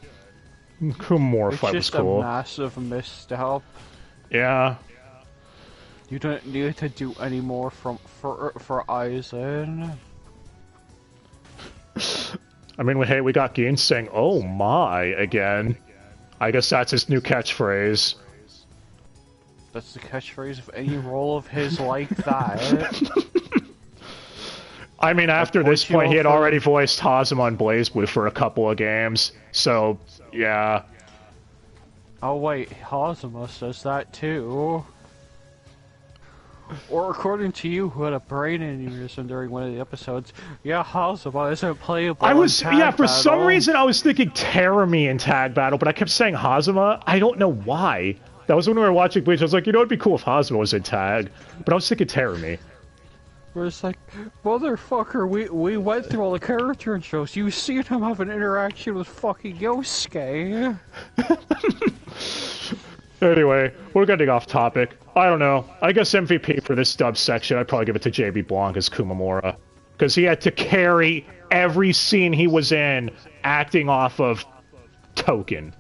Kumamura fight was cool. It's just a massive misstep. Yeah. You don't need to do any more for Aizen. I mean, hey, we got Gin saying, "Oh my," again. I guess that's his new catchphrase. That's the catchphrase of any role of his like that. I mean, after this point, he had already voiced Hazama on BlazBlue for a couple of games, so, yeah. Oh wait, Hazama says that too. Or according to you, who had a brain aneurysm during one of the episodes, yeah, Hazama isn't playable in tag for battle. some reason I was thinking Terumi in Tag Battle, but I kept saying Hazama. I don't know why. That was when we were watching Bleach. I was like, you know, it'd be cool if Hazama was in Tag, but I was thinking Terumi. We're just like, motherfucker, we went through all the character intros. You seen him have an interaction with fucking Yosuke. Anyway, we're getting off topic. I don't know. I guess MVP for this dub section, I'd probably give it to JB Blanc as Kumamura. Because he had to carry every scene he was in acting off of Token.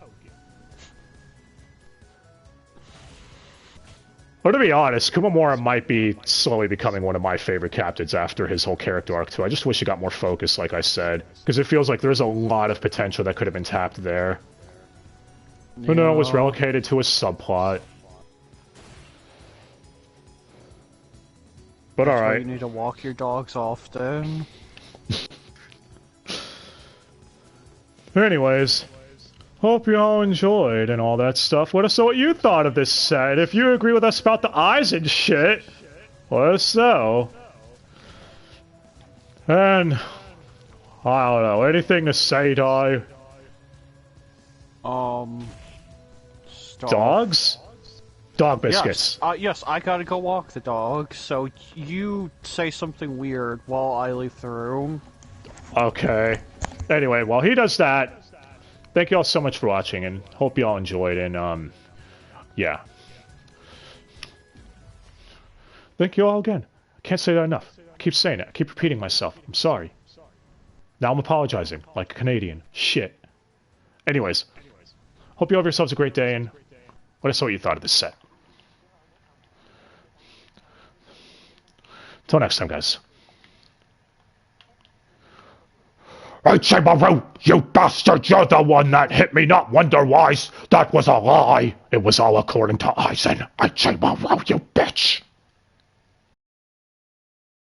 But to be honest, Kumamura might be slowly becoming one of my favorite captains after his whole character arc, too. I just wish he got more focus, like I said. Because it feels like there's a lot of potential that could have been tapped there. Yeah. But no, it was relegated to a subplot. But alright. You need to walk your dogs often. Anyways, hope you all enjoyed and all that stuff. Let us know what you thought of this set. If you agree with us about the Aizen shit, let us know. And, I don't know, anything to say, Dai? Dogs? Dog biscuits. Yes, I gotta go walk the dog, so you say something weird while I leave the room. Okay. Anyway, while he does that, thank you all so much for watching, and hope you all enjoyed, and, yeah. Thank you all again. I can't say that enough. I keep saying it. I keep repeating myself. I'm sorry. Now I'm apologizing, like a Canadian. Shit. Anyways, hope you all have yourselves a great day, and let us know what you thought of this set. Till next time, guys. Aizen, you bastard! You're the one that hit me, not Wonder-Wise! That was a lie! It was all according to Aizen. Aizen, you bitch!